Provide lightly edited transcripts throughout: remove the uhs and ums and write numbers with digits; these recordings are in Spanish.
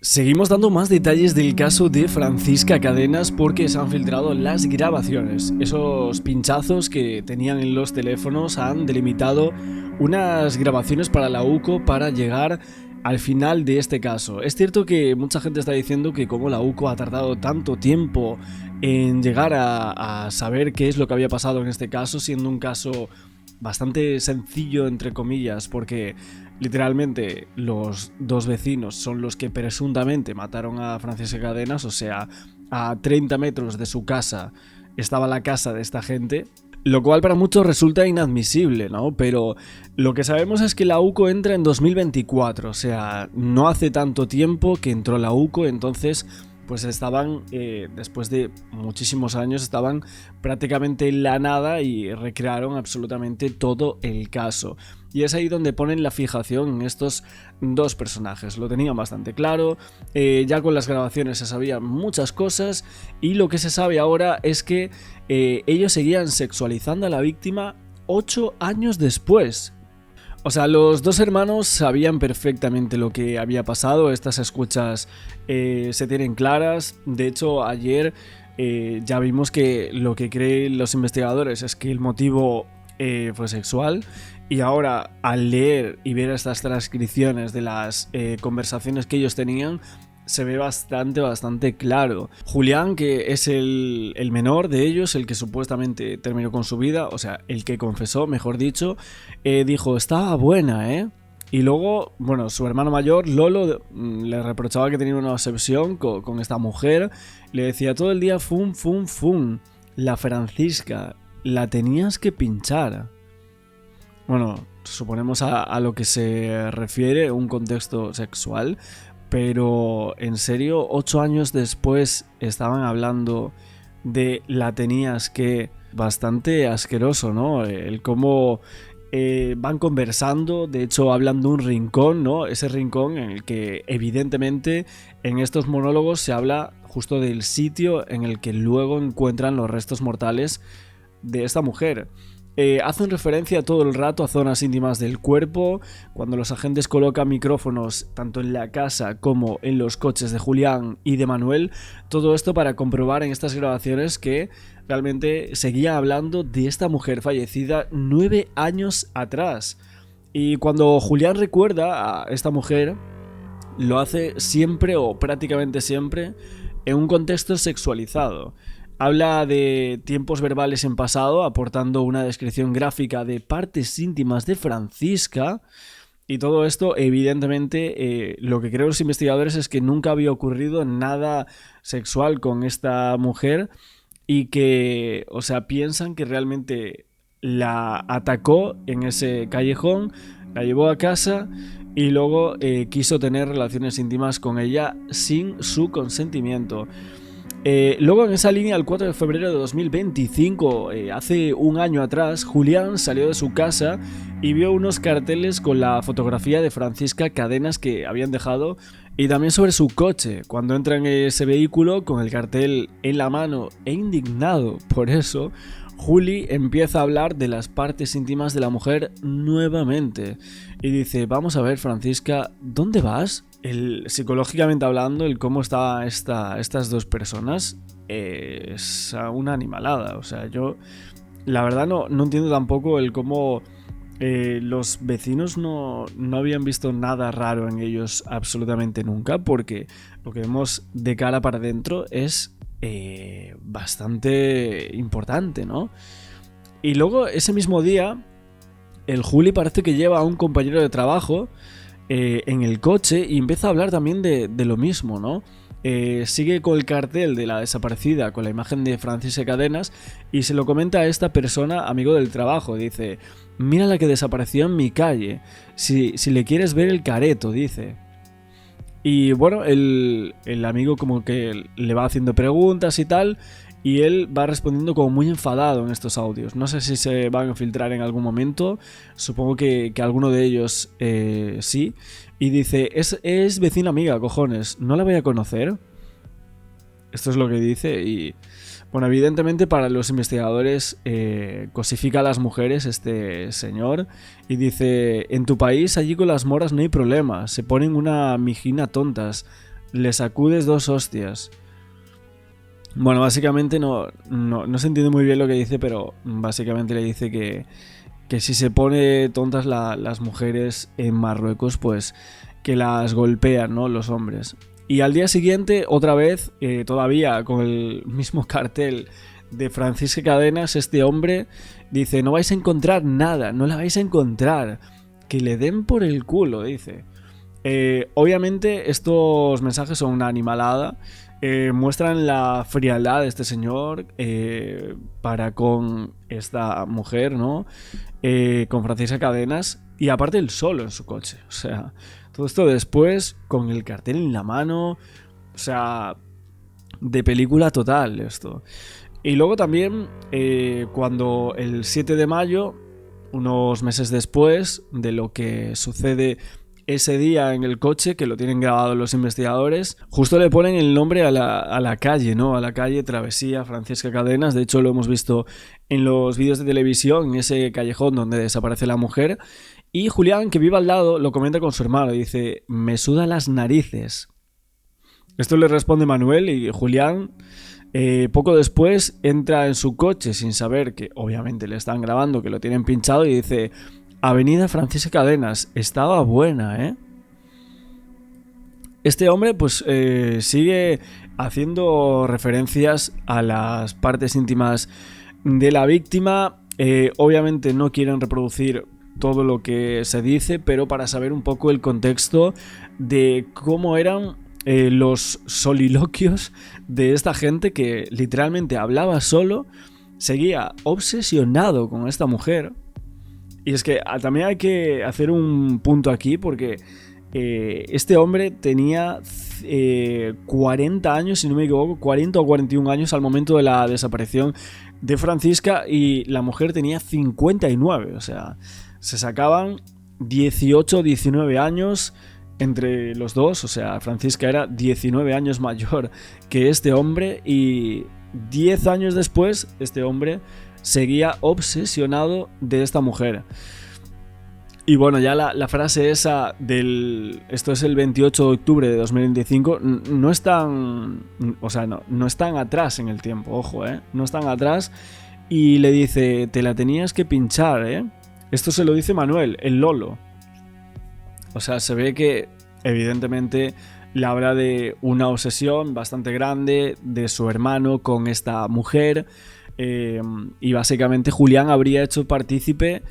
Seguimos dando más detalles del caso de Francisca Cadenas porque se han filtrado las grabaciones. Esos pinchazos que tenían en los teléfonos han delimitado unas grabaciones para la UCO para llegar al final de este caso. Es cierto que mucha gente está diciendo que como la UCO ha tardado tanto tiempo en llegar a saber qué es lo que había pasado en este caso, siendo un caso bastante sencillo entre comillas, porque literalmente los dos vecinos son los que presuntamente mataron a Francisca Cadenas, o sea, a 30 metros de su casa estaba la casa de esta gente, lo cual para muchos resulta inadmisible, ¿no? Pero lo que sabemos es que la UCO entra en 2024, o sea, no hace tanto tiempo que entró la UCO, entonces pues estaban, después de muchísimos años, estaban prácticamente en la nada y recrearon absolutamente todo el caso. Y es ahí donde ponen la fijación en estos dos personajes. Lo tenían bastante claro, ya con las grabaciones se sabían muchas cosas y lo que se sabe ahora es que ellos seguían sexualizando a la víctima 8 años después. O sea, los dos hermanos sabían perfectamente lo que había pasado, estas escuchas se tienen claras. De hecho, ayer ya vimos que lo que creen los investigadores es que el motivo fue sexual, y ahora al leer y ver estas transcripciones de las conversaciones que ellos tenían, se ve bastante claro. Julián, que es el menor de ellos, el que supuestamente terminó con su vida, o sea, el que confesó, mejor dicho, dijo, estaba buena, ¿eh? Y luego, bueno, su hermano mayor, Lolo, le reprochaba que tenía una obsesión con esta mujer. Le decía todo el día, fum, fum, fum, la Francisca, la tenías que pinchar. Bueno, suponemos a lo que se refiere, un contexto sexual. Pero en serio, 8 años después estaban hablando de la tenías que... Bastante asqueroso, ¿no? El cómo van conversando, de hecho hablan de un rincón, ¿no? Ese rincón en el que evidentemente en estos monólogos se habla justo del sitio en el que luego encuentran los restos mortales de esta mujer. Hacen referencia todo el rato a zonas íntimas del cuerpo, cuando los agentes colocan micrófonos tanto en la casa como en los coches de Julián y de Manuel, todo esto para comprobar en estas grabaciones que realmente seguía hablando de esta mujer fallecida 9 años atrás. Y cuando Julián recuerda a esta mujer, lo hace siempre o prácticamente siempre en un contexto sexualizado. Habla de tiempos verbales en pasado, aportando una descripción gráfica de partes íntimas de Francisca. Y todo esto, evidentemente, lo que creen los investigadores es que nunca había ocurrido nada sexual con esta mujer y que, o sea, piensan que realmente la atacó en ese callejón, la llevó a casa y luego quiso tener relaciones íntimas con ella sin su consentimiento. Luego en esa línea, el 4 de febrero de 2025, hace un año atrás, Julián salió de su casa y vio unos carteles con la fotografía de Francisca Cadenas que habían dejado, y también sobre su coche. Cuando entra en ese vehículo con el cartel en la mano e indignado por eso, Juli empieza a hablar de las partes íntimas de la mujer nuevamente y dice, vamos a ver, Francisca, ¿dónde vas? Psicológicamente hablando, el cómo está estas dos personas es una animalada. O sea, yo la verdad no entiendo tampoco el cómo los vecinos no habían visto nada raro en ellos absolutamente nunca, porque lo que vemos de cara para adentro es bastante importante, ¿no? Y luego ese mismo día el Juli parece que lleva a un compañero de trabajo en el coche y empieza a hablar también de lo mismo, ¿no? Sigue con el cartel de la desaparecida con la imagen de Francisca Cadenas y se lo comenta a esta persona, amigo del trabajo. Dice, mira la que desapareció en mi calle, si le quieres ver el careto, dice. Y bueno, el amigo como que le va haciendo preguntas y tal, y él va respondiendo como muy enfadado en estos audios. No sé si se van a filtrar en algún momento, supongo que alguno de ellos sí. Y dice, es vecina amiga, cojones, ¿no la voy a conocer? Esto es lo que dice y... Bueno, evidentemente para los investigadores cosifica a las mujeres este señor y dice, en tu país allí con las moras no hay problema, se ponen una mijina tontas, le sacudes 2 hostias. Bueno, básicamente no se entiende muy bien lo que dice, pero básicamente le dice que si se pone tontas las mujeres en Marruecos, pues que las golpean, ¿no?, los hombres. Y al día siguiente, otra vez, todavía con el mismo cartel de Francisca Cadenas, este hombre dice: no vais a encontrar nada, no la vais a encontrar, que le den por el culo, dice. Obviamente estos mensajes son una animalada, muestran la frialdad de este señor para con esta mujer, ¿no? Con Francisca Cadenas, y aparte él solo en su coche, o sea, todo esto después con el cartel en la mano, o sea, de película total esto. Y luego también cuando el 7 de mayo, unos meses después de lo que sucede ese día en el coche, que lo tienen grabado los investigadores, justo le ponen el nombre a la calle, ¿no? A la calle Travesía Francisca Cadenas. De hecho, lo hemos visto en los vídeos de televisión, en ese callejón donde desaparece la mujer. Y Julián, que vive al lado, lo comenta con su hermano. Dice: me sudan las narices. Esto le responde Manuel, y Julián, poco después, entra en su coche sin saber que obviamente le están grabando, que lo tienen pinchado, y dice: Avenida Francisca Cadenas, estaba buena, ¿eh? Este hombre pues sigue haciendo referencias a las partes íntimas de la víctima. Obviamente no quieren reproducir todo lo que se dice, pero para saber un poco el contexto de cómo eran los soliloquios de esta gente, que literalmente hablaba solo, seguía obsesionado con esta mujer. Y es que también hay que hacer un punto aquí, porque este hombre tenía 40 años, si no me equivoco, 40 o 41 años al momento de la desaparición de Francisca, y la mujer tenía 59, o sea, se sacaban 18 o 19 años entre los dos. O sea, Francisca era 19 años mayor que este hombre, y 10 años después este hombre seguía obsesionado de esta mujer. Y bueno, ya la frase esa del... Esto es el 28 de octubre de 2025. No están... O sea, no están atrás en el tiempo, ojo, no están atrás. Y le dice: te la tenías que pinchar, Esto se lo dice Manuel, el Lolo. O sea, se ve que evidentemente le habla de una obsesión bastante grande de su hermano con esta mujer. Y básicamente Julián habría hecho partícipe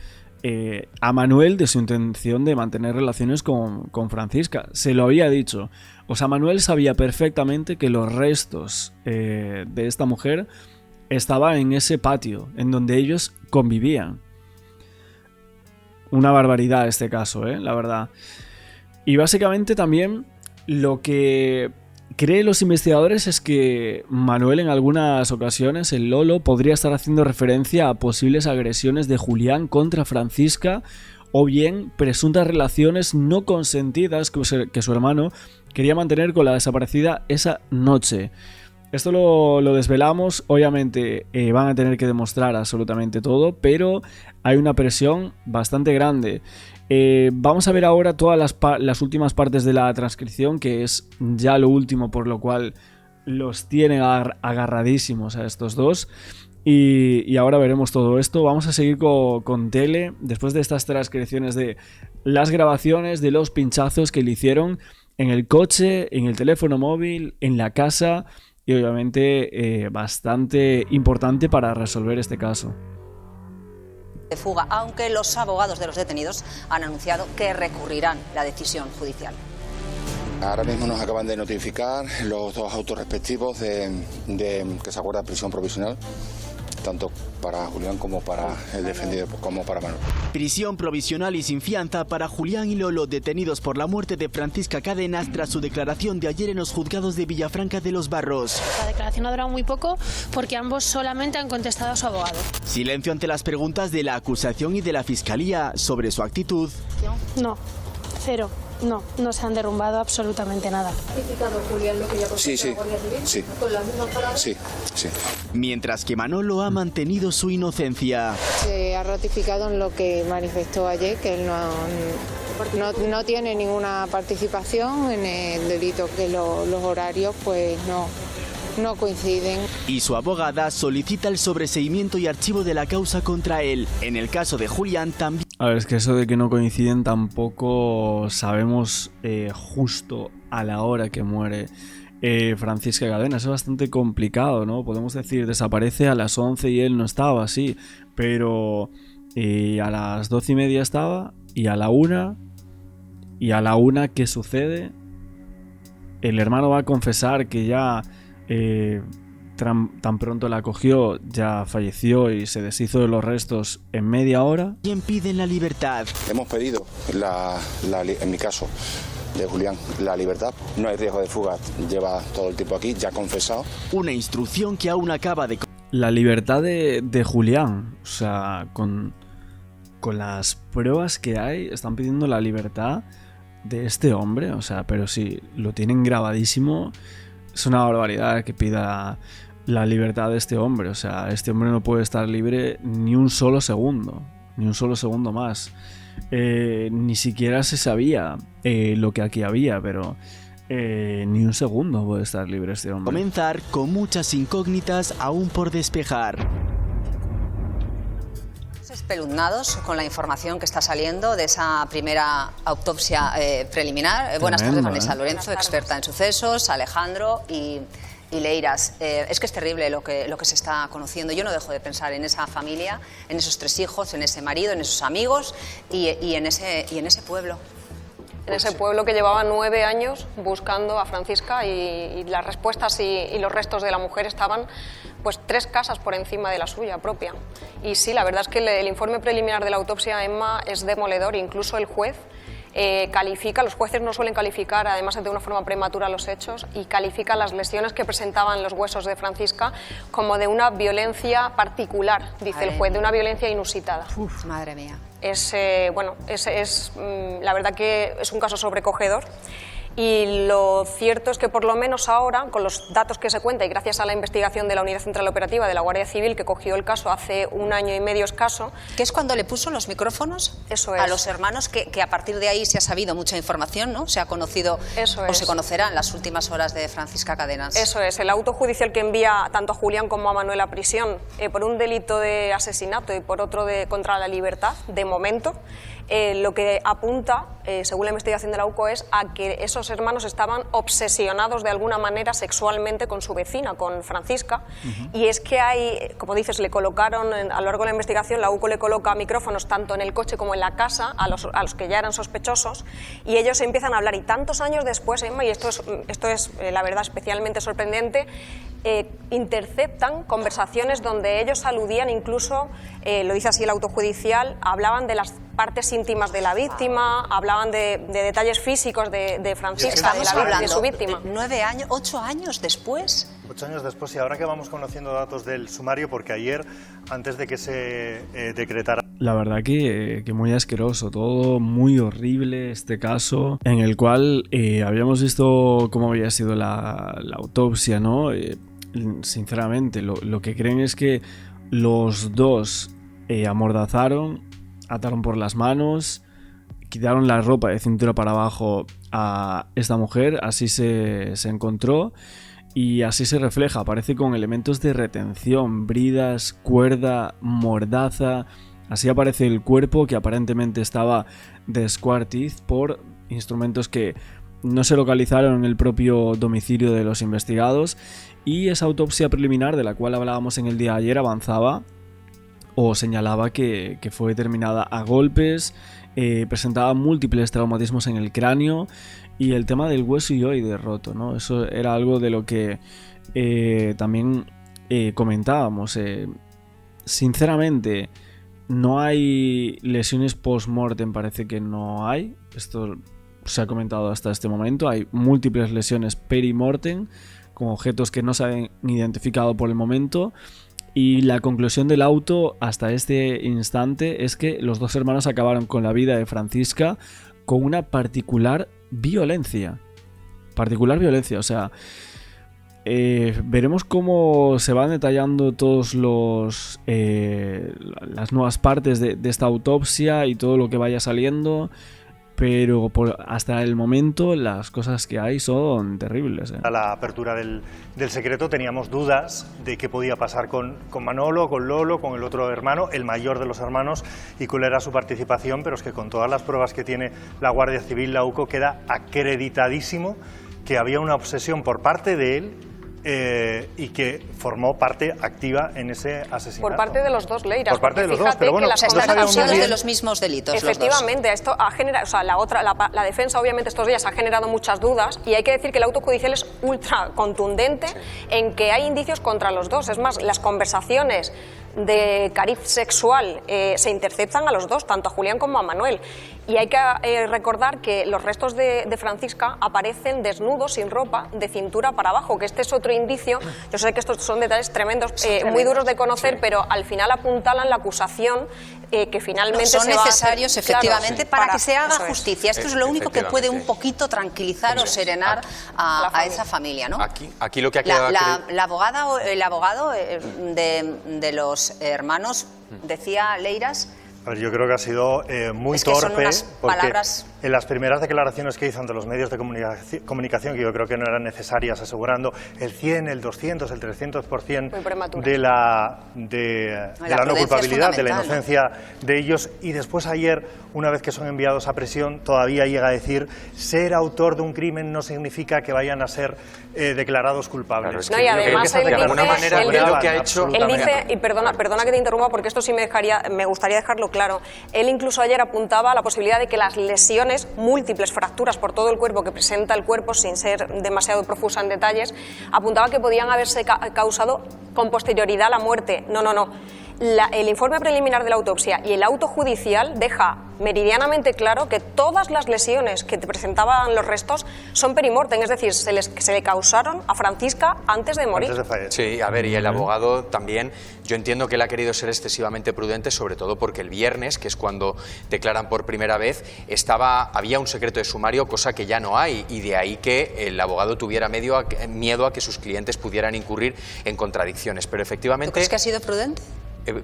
a Manuel de su intención de mantener relaciones con Francisca. Se lo había dicho. O sea, Manuel sabía perfectamente que los restos de esta mujer estaban en ese patio en donde ellos convivían. Una barbaridad este caso, la verdad. Y básicamente también lo que creen los investigadores es que Manuel, en algunas ocasiones, el Lolo, podría estar haciendo referencia a posibles agresiones de Julián contra Francisca, o bien presuntas relaciones no consentidas que su hermano quería mantener con la desaparecida esa noche. Esto lo desvelamos. Obviamente van a tener que demostrar absolutamente todo, pero hay una presión bastante grande. Vamos a ver ahora todas las últimas partes de la transcripción, que es ya lo último por lo cual los tienen agarradísimos a estos dos. Y ahora veremos todo esto. Vamos a seguir con Tele después de estas transcripciones de las grabaciones de los pinchazos que le hicieron en el coche, en el teléfono móvil, en la casa, y obviamente bastante importante para resolver este caso. De fuga, aunque los abogados de los detenidos han anunciado que recurrirán la decisión judicial. Ahora mismo nos acaban de notificar los dos autos respectivos de que se acuerda prisión provisional, tanto para Julián como para el defendido, como para Manuel. Prisión provisional y sin fianza para Julián y Lolo, detenidos por la muerte de Francisca Cadenas tras su declaración de ayer en los juzgados de Villafranca de los Barros. La declaración ha durado muy poco porque ambos solamente han contestado a su abogado. Silencio ante las preguntas de la acusación y de la fiscalía sobre su actitud. No, cero. No se han derrumbado absolutamente nada. ¿Ha criticado Julián lo que ya pasó con la Guardia Civil? Sí. ¿Con las mismas palabras? Sí. Mientras que Manolo ha mantenido su inocencia. Se ha ratificado en lo que manifestó ayer, que él No tiene ninguna participación en el delito, que los horarios pues no coinciden. Y su abogada solicita el sobreseimiento y archivo de la causa contra él. En el caso de Julián también... A ver, es que eso de que no coinciden tampoco sabemos justo a la hora que muere Francisca Cadenas. Es bastante complicado, ¿no? Podemos decir, desaparece a las 11 y él no estaba, sí, pero a las 12:30 estaba, y a la 1, ¿qué sucede? El hermano va a confesar que ya tan pronto la cogió, ya falleció y se deshizo de los restos en media hora. ¿Quién piden la libertad? Hemos pedido, en mi caso de Julián, la libertad. No hay riesgo de fuga, lleva todo el tiempo aquí, ya ha confesado. Una instrucción que aún acaba de... La libertad de Julián, o sea, con las pruebas que hay, están pidiendo la libertad de este hombre, o sea, pero sí, lo tienen grabadísimo. Es una barbaridad que pida la libertad de este hombre. O sea, este hombre no puede estar libre ni un solo segundo más. Ni siquiera se sabía lo que aquí había, pero ni un segundo puede estar libre este hombre. Comenzar con muchas incógnitas aún por despejar. Espeluznados con la información que está saliendo de esa primera autopsia preliminar. Buenas tardes, Vanessa Lorenzo, experta en sucesos, Alejandro y Leiras. Es que es terrible lo que se está conociendo. Yo no dejo de pensar en esa familia, en esos 3 hijos, en ese marido, en esos amigos y en ese pueblo. En ese pueblo que llevaba 9 años buscando a Francisca y las respuestas y los restos de la mujer estaban pues 3 casas por encima de la suya propia. Y sí, la verdad es que el informe preliminar de la autopsia, Emma, es demoledor. Incluso el juez califica, los jueces no suelen calificar, además de una forma prematura, los hechos, y califica las lesiones que presentaban los huesos de Francisca como de una violencia particular, dice el juez, de una violencia inusitada. Uf, madre mía. La verdad que es un caso sobrecogedor. Y lo cierto es que por lo menos ahora, con los datos que se cuenta y gracias a la investigación de la Unidad Central Operativa de la Guardia Civil, que cogió el caso hace 1 año y medio escaso... ¿Que es cuando le puso los micrófonos a los hermanos? Que a partir de ahí se ha sabido mucha información, ¿no? Se ha conocido se conocerá en las últimas horas de Francisca Cadenas. Eso es, el auto judicial que envía tanto a Julián como a Manuel a prisión por un delito de asesinato y por otro contra la libertad, de momento, lo que apunta, según la investigación de la UCO, es a que esos hermanos estaban obsesionados de alguna manera sexualmente con su vecina, con Francisca, y es que hay, como dices, le colocaron, a lo largo de la investigación, la UCO le coloca micrófonos tanto en el coche como en la casa a los que ya eran sospechosos, y ellos empiezan a hablar, y tantos años después, Emma, y esto es la verdad especialmente sorprendente, interceptan conversaciones donde ellos aludían, incluso, lo dice así el auto judicial, hablaban de las partes íntimas de la víctima, hablaban de detalles físicos de Francisca, de su víctima. 9 años, 8 años después. 8 años después, y ahora que vamos conociendo datos del sumario, porque ayer, antes de que se decretara... La verdad que muy asqueroso, todo muy horrible este caso, en el cual habíamos visto cómo había sido la autopsia, ¿no? Sinceramente, lo que creen es que los dos amordazaron, ataron por las manos, quitaron la ropa de cintura para abajo a esta mujer, así se encontró y así se refleja, aparece con elementos de retención, bridas, cuerda, mordaza, así aparece el cuerpo que aparentemente estaba descuartizado por instrumentos que no se localizaron en el propio domicilio de los investigados, y esa autopsia preliminar de la cual hablábamos en el día de ayer avanzaba o señalaba que fue determinada a golpes, presentaba múltiples traumatismos en el cráneo y el tema del hueso hyoide roto, ¿no? Eso era algo de lo que también comentábamos. Sinceramente, no hay lesiones post-mortem, parece que no hay. Esto se ha comentado hasta este momento. Hay múltiples lesiones peri-mortem con objetos que no se han identificado por el momento. Y la conclusión del auto hasta este instante es que los dos hermanos acabaron con la vida de Francisca con una particular violencia. O sea, veremos cómo se van detallando todos las nuevas partes de esta autopsia y todo lo que vaya saliendo. pero hasta el momento las cosas que hay son terribles. A la apertura del secreto teníamos dudas de qué podía pasar con Manolo, con Lolo, con el otro hermano, el mayor de los hermanos, y cuál era su participación, pero es que con todas las pruebas que tiene la Guardia Civil, la UCO, queda acreditadísimo que había una obsesión por parte de él y que formó parte activa en ese asesinato. Por parte de los dos, Leira. Por parte de los dos, pero bueno, están acusados de los mismos delitos. Efectivamente, esto ha generado, o sea, la defensa obviamente estos días ha generado muchas dudas y hay que decir que el auto judicial es ultra contundente en que hay indicios contra los dos. Es más, las conversaciones de cariz sexual se interceptan a los dos, tanto a Julián como a Manuel. Y hay que recordar que los restos de Francisca aparecen desnudos, sin ropa, de cintura para abajo, que este es otro indicio. Yo sé que estos son detalles tremendos, muy duros de conocer, pero al final apuntalan la acusación que finalmente son se va necesarios, a hacer, efectivamente, claro, para que se haga justicia. Esto es lo único que puede un poquito tranquilizar o serenar a esa familia, ¿no? Aquí lo que ha quedado... El abogado de los hermanos decía, Leiras... A ver, yo creo que ha sido muy torpe, porque en las primeras declaraciones que hizo ante los medios de comunicación, que yo creo que no eran necesarias, asegurando el 100, el 200, el 300% de la no culpabilidad, de la inocencia de ellos, y después ayer, una vez que son enviados a prisión, todavía llega a decir ser autor de un crimen no significa que vayan a ser declarados culpables. No, y además él dice, y perdona que te interrumpa, porque esto sí me gustaría dejarlo claro, él incluso ayer apuntaba a la posibilidad de que las lesiones, múltiples fracturas por todo el cuerpo que presenta el cuerpo, sin ser demasiado profusa en detalles, apuntaba que podían haberse causado con posterioridad a la muerte. No. El informe preliminar de la autopsia y el auto judicial deja meridianamente claro que todas las lesiones que presentaban los restos son perimortem, es decir, se le causaron a Francisca antes de morir. Sí, a ver, y el abogado también, yo entiendo que él ha querido ser excesivamente prudente, sobre todo porque el viernes, que es cuando declaran por primera vez, había un secreto de sumario, cosa que ya no hay, y de ahí que el abogado tuviera miedo a que sus clientes pudieran incurrir en contradicciones. Pero efectivamente... ¿Tú crees que ha sido prudente?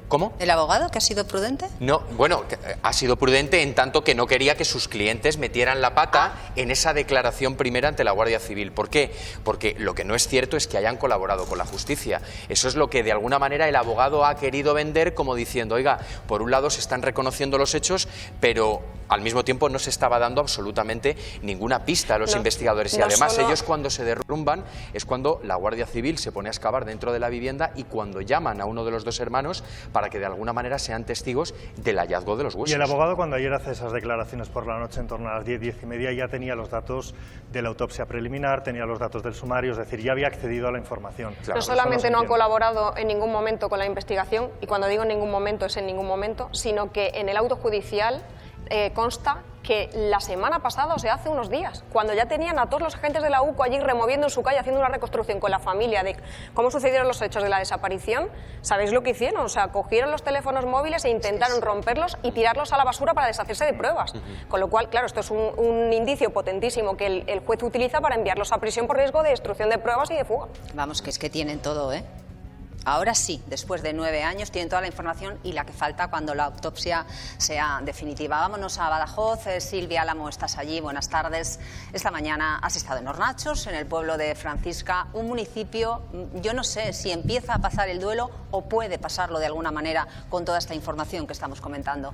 ¿Cómo? ¿El abogado que ha sido prudente? No, bueno, ha sido prudente en tanto que no quería que sus clientes metieran la pata en esa declaración primera ante la Guardia Civil. ¿Por qué? Porque lo que no es cierto es que hayan colaborado con la justicia. Eso es lo que de alguna manera el abogado ha querido vender como diciendo, oiga, por un lado se están reconociendo los hechos, pero al mismo tiempo no se estaba dando absolutamente ninguna pista a los investigadores. Y además ellos cuando se derrumban es cuando la Guardia Civil se pone a excavar dentro de la vivienda y cuando llaman a uno de los dos hermanos para que de alguna manera sean testigos del hallazgo de los huesos. Y el abogado, cuando ayer hace esas declaraciones por la noche en torno a las 10, 10 y media, ya tenía los datos de la autopsia preliminar, tenía los datos del sumario, es decir, ya había accedido a la información. No solamente no ha colaborado en ningún momento con la investigación, y cuando digo en ningún momento es en ningún momento, sino que en el auto judicial consta que la semana pasada, o sea, hace unos días, cuando ya tenían a todos los agentes de la UCO allí removiendo en su calle, haciendo una reconstrucción con la familia de cómo sucedieron los hechos de la desaparición, ¿sabéis lo que hicieron? O sea, cogieron los teléfonos móviles e intentaron romperlos y tirarlos a la basura para deshacerse de pruebas. Con lo cual, claro, esto es un indicio potentísimo que el juez utiliza para enviarlos a prisión por riesgo de destrucción de pruebas y de fuga. Vamos, que es que tienen todo, ¿eh? Ahora sí, después de 9 años, tienen toda la información y la que falta cuando la autopsia sea definitiva. Vámonos a Badajoz. Silvia Álamo, estás allí. Buenas tardes. Esta mañana has estado en Hornachos, en el pueblo de Francisca, un municipio, yo no sé si empieza a pasar el duelo o puede pasarlo de alguna manera con toda esta información que estamos comentando.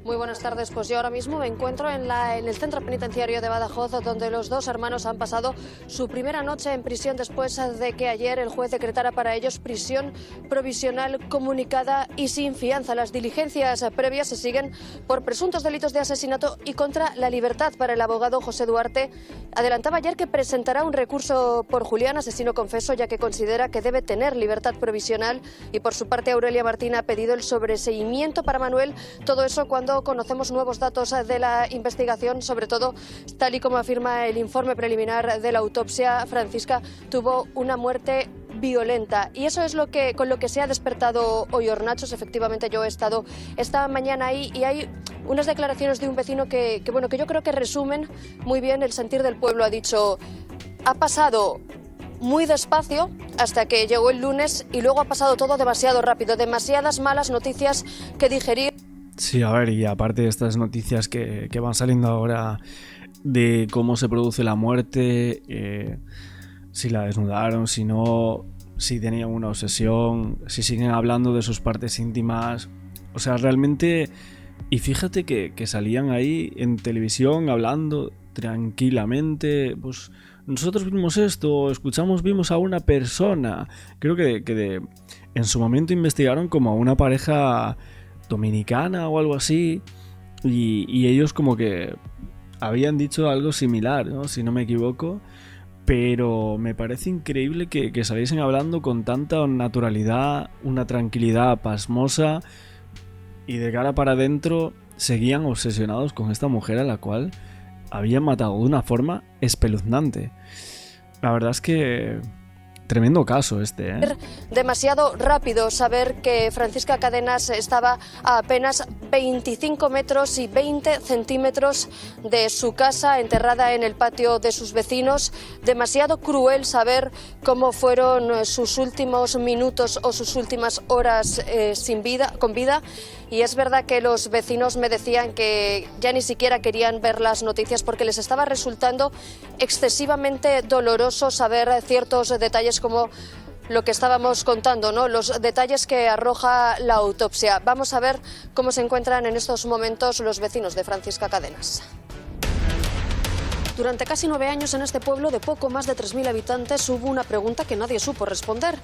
Muy buenas tardes, pues yo ahora mismo me encuentro en el centro penitenciario de Badajoz, donde los dos hermanos han pasado su primera noche en prisión después de que ayer el juez decretara para ellos prisión provisional comunicada y sin fianza. Las diligencias previas se siguen por presuntos delitos de asesinato y contra la libertad. Para el abogado José Duarte, adelantaba ayer que presentará un recurso por Julián, asesino confeso, ya que considera que debe tener libertad provisional, y por su parte Aurelia Martín ha pedido el sobreseimiento para Manuel. Todo eso cuando conocemos nuevos datos de la investigación, sobre todo, tal y como afirma el informe preliminar de la autopsia, Francisca tuvo una muerte violenta. Y eso es con lo que se ha despertado hoy Hornachos. Efectivamente, yo he estado esta mañana ahí y hay unas declaraciones de un vecino que yo creo que resumen muy bien el sentir del pueblo. Ha dicho, ha pasado muy despacio hasta que llegó el lunes y luego ha pasado todo demasiado rápido, demasiadas malas noticias que digerir. Sí, a ver, y aparte de estas noticias que van saliendo ahora de cómo se produce la muerte, si la desnudaron, si no, si tenían una obsesión, si siguen hablando de sus partes íntimas, o sea, realmente, y fíjate que salían ahí en televisión hablando tranquilamente, pues nosotros vimos esto, vimos a una persona, creo que en su momento investigaron como a una pareja dominicana o algo así, y ellos como que habían dicho algo similar, ¿no? Si no me equivoco, pero me parece increíble que saliesen hablando con tanta naturalidad, una tranquilidad pasmosa, y de cara para adentro seguían obsesionados con esta mujer a la cual habían matado de una forma espeluznante. La verdad es que tremendo caso este, ¿eh? Demasiado rápido saber que Francisca Cadenas estaba a apenas 25 metros y 20 centímetros de su casa, enterrada en el patio de sus vecinos. Demasiado cruel saber cómo fueron sus últimos minutos o sus últimas horas con vida. Y es verdad que los vecinos me decían que ya ni siquiera querían ver las noticias porque les estaba resultando excesivamente doloroso saber ciertos detalles como lo que estábamos contando, ¿no? Los detalles que arroja la autopsia. Vamos a ver cómo se encuentran en estos momentos los vecinos de Francisca Cadenas. Durante casi 9 años en este pueblo de poco más de 3.000 habitantes hubo una pregunta que nadie supo responder.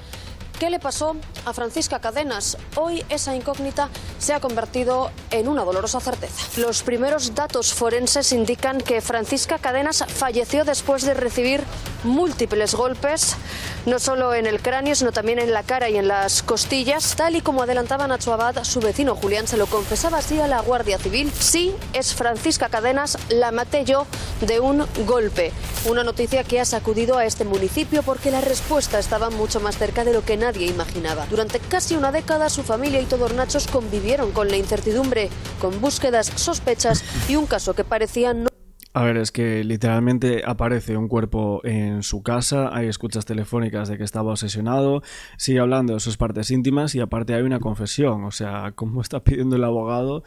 ¿Qué le pasó a Francisca Cadenas? Hoy esa incógnita se ha convertido en una dolorosa certeza. Los primeros datos forenses indican que Francisca Cadenas falleció después de recibir múltiples golpes, no solo en el cráneo, sino también en la cara y en las costillas. Tal y como adelantaba Nacho Abad, su vecino Julián se lo confesaba así a la Guardia Civil. Sí, es Francisca Cadenas, la maté yo de un golpe. Una noticia que ha sacudido a este municipio porque la respuesta estaba mucho más cerca de lo que nadie imaginaba. Durante casi una década su familia y todos Nachos convivieron con la incertidumbre, con búsquedas, sospechas y un caso que parecía no... A ver, es que literalmente aparece un cuerpo en su casa, hay escuchas telefónicas de que estaba obsesionado, sigue hablando de sus partes íntimas y aparte hay una confesión, o sea, ¿cómo está pidiendo el abogado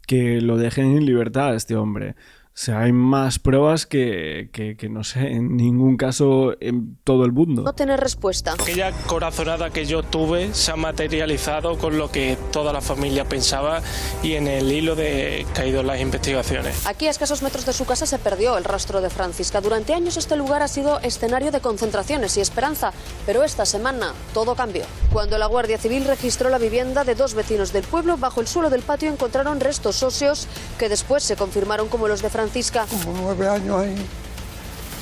que lo dejen en libertad a este hombre? O sea, hay más pruebas que no sé, en ningún caso en todo el mundo. No tener respuesta. Aquella corazonada que yo tuve se ha materializado con lo que toda la familia pensaba y en el hilo de que ha ido las investigaciones. Aquí a escasos metros de su casa se perdió el rastro de Francisca. Durante años este lugar ha sido escenario de concentraciones y esperanza, pero esta semana todo cambió. Cuando la Guardia Civil registró la vivienda de 2 vecinos del pueblo, bajo el suelo del patio encontraron restos óseos que después se confirmaron como los de Francisca. Como 9 años ahí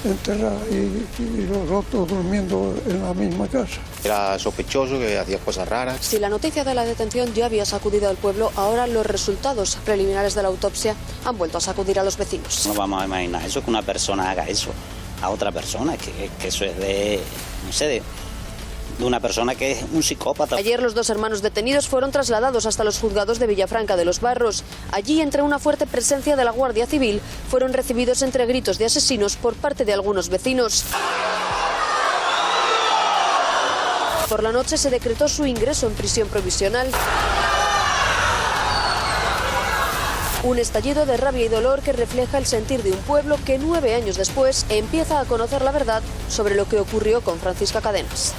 enterrada y los otros durmiendo en la misma casa. Era sospechoso, que hacía cosas raras. Si la noticia de la detención ya había sacudido al pueblo, ahora los resultados preliminares de la autopsia han vuelto a sacudir a los vecinos. No vamos a imaginar eso, que una persona haga eso a otra persona, que eso es de, no sé, de una persona que es un psicópata. Ayer los 2 hermanos detenidos fueron trasladados hasta los juzgados de Villafranca de los Barros. Allí, entre una fuerte presencia de la Guardia Civil, fueron recibidos entre gritos de asesinos por parte de algunos vecinos. Por la noche se decretó su ingreso en prisión provisional. Un estallido de rabia y dolor que refleja el sentir de un pueblo que 9 años después empieza a conocer la verdad sobre lo que ocurrió con Francisca Cadenas.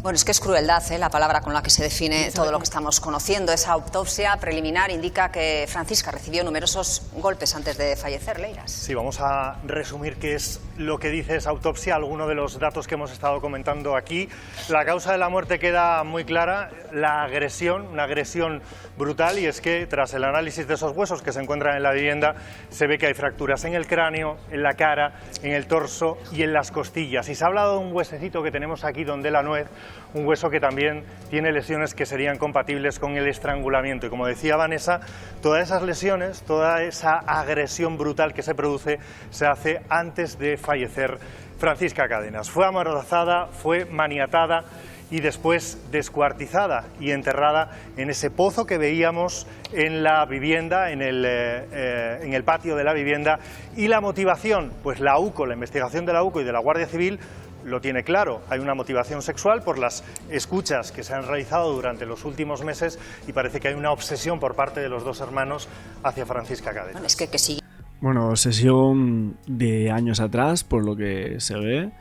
Bueno, es que es crueldad, la palabra con la que se define todo lo que estamos conociendo. Esa autopsia preliminar indica que Francisca recibió numerosos golpes antes de fallecer, Leiras. Sí, vamos a resumir qué es lo que dice esa autopsia, algunos de los datos que hemos estado comentando aquí. La causa de la muerte queda muy clara, la agresión, una agresión brutal, y es que tras el análisis de esos huesos que se encuentran en la vivienda, se ve que hay fracturas en el cráneo, en la cara, en el torso y en las costillas. Y se ha hablado de un huesecito que tenemos aquí donde la nuez, un hueso que también tiene lesiones que serían compatibles con el estrangulamiento. Y como decía Vanessa, todas esas lesiones, toda esa agresión brutal que se produce, se hace antes de fallecer Francisca Cadenas. Fue amordazada, fue maniatada y después descuartizada y enterrada en ese pozo que veíamos en la vivienda, en el patio de la vivienda. Y la motivación, pues la UCO, la investigación de la UCO y de la Guardia Civil, lo tiene claro. Hay una motivación sexual por las escuchas que se han realizado durante los últimos meses y parece que hay una obsesión por parte de los dos hermanos hacia Francisca Cadenas. Bueno, es que sí. Bueno, obsesión de años atrás, por lo que se ve.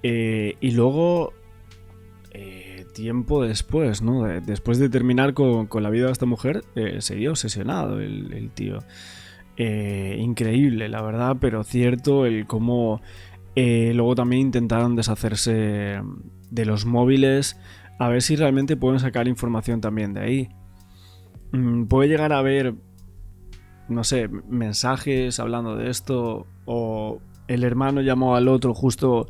Y luego, tiempo después, ¿no? Después de terminar con la vida de esta mujer, seguía obsesionado el tío. Increíble, la verdad, pero cierto el cómo luego también intentaron deshacerse de los móviles, a ver si realmente pueden sacar información también de ahí. Puede llegar a haber, no sé, mensajes hablando de esto, o el hermano llamó al otro justo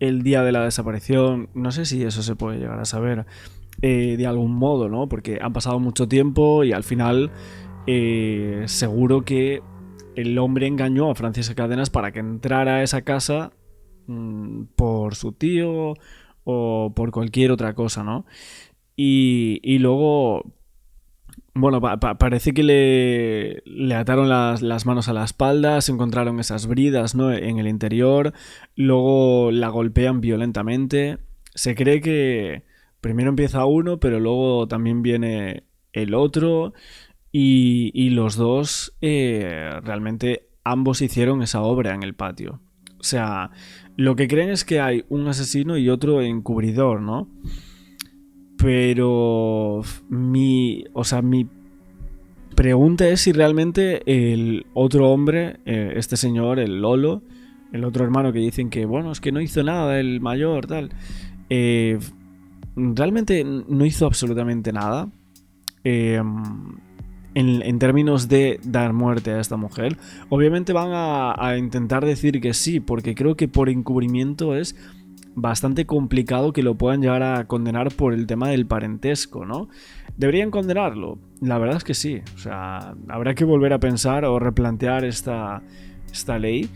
el día de la desaparición. No sé si eso se puede llegar a saber de algún modo, ¿no? Porque han pasado mucho tiempo y al final seguro que el hombre engañó a Francisca Cadenas para que entrara a esa casa por su tío o por cualquier otra cosa, ¿no? Y luego, bueno, parece que le ataron las manos a la espalda, se encontraron esas bridas, ¿no?, en el interior, luego la golpean violentamente. Se cree que primero empieza uno, pero luego también viene el otro, y los dos realmente ambos hicieron esa obra en el patio. O sea, lo que creen es que hay un asesino y otro encubridor, ¿no? Pero mi pregunta es si realmente el otro hombre, este señor, el Lolo, el otro hermano que dicen que, bueno, es que no hizo nada, el mayor, tal, realmente no hizo absolutamente nada en términos de dar muerte a esta mujer. Obviamente van a intentar decir que sí, porque creo que por encubrimiento es bastante complicado que lo puedan llegar a condenar por el tema del parentesco, ¿no? ¿Deberían condenarlo? La verdad es que sí. O sea, habrá que volver a pensar o replantear esta ley,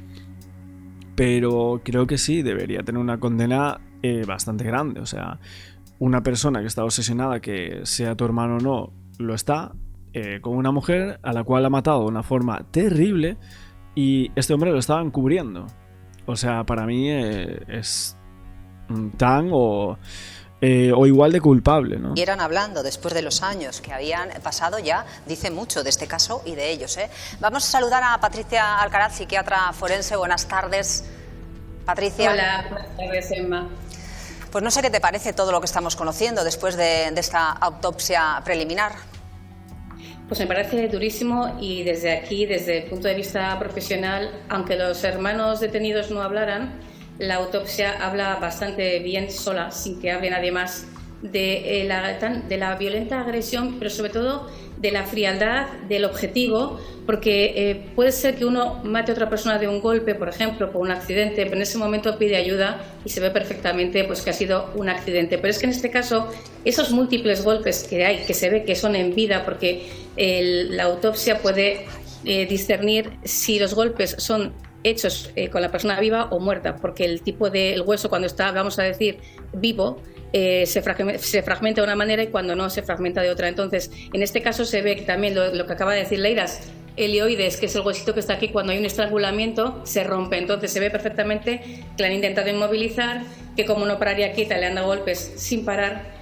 pero creo que sí, debería tener una condena bastante grande. O sea, una persona que está obsesionada, que sea tu hermano o no, lo está, con una mujer a la cual ha matado de una forma terrible, y este hombre lo estaba encubriendo. O sea, para mí es tan o igual de culpable, ¿no? Y eran hablando después de los años que habían pasado ya, dice mucho de este caso y de ellos, ¿eh? Vamos a saludar a Patricia Alcaraz, psiquiatra forense. Buenas tardes, Patricia. Hola, buenas tardes, Emma. Pues no sé qué te parece todo lo que estamos conociendo después de esta autopsia preliminar. Pues me parece durísimo, y desde aquí, desde el punto de vista profesional, aunque los hermanos detenidos no hablaran, la autopsia habla bastante bien sola, sin que hable nadie más, de la violenta agresión, pero sobre todo de la frialdad del objetivo, porque puede ser que uno mate a otra persona de un golpe, por ejemplo, por un accidente, pero en ese momento pide ayuda y se ve perfectamente pues que ha sido un accidente. Pero es que en este caso, esos múltiples golpes que hay, que se ve que son en vida, porque la autopsia puede discernir si los golpes son hechos con la persona viva o muerta, porque el tipo del hueso, cuando está, vamos a decir, vivo, se fragmenta de una manera, y cuando no, se fragmenta de otra. Entonces, en este caso se ve que también lo que acaba de decir Leiras, helioides, que es el huesito que está aquí, cuando hay un estrangulamiento, se rompe. Entonces se ve perfectamente que la han intentado inmovilizar, que como no pararía quieta, le han dado golpes sin parar.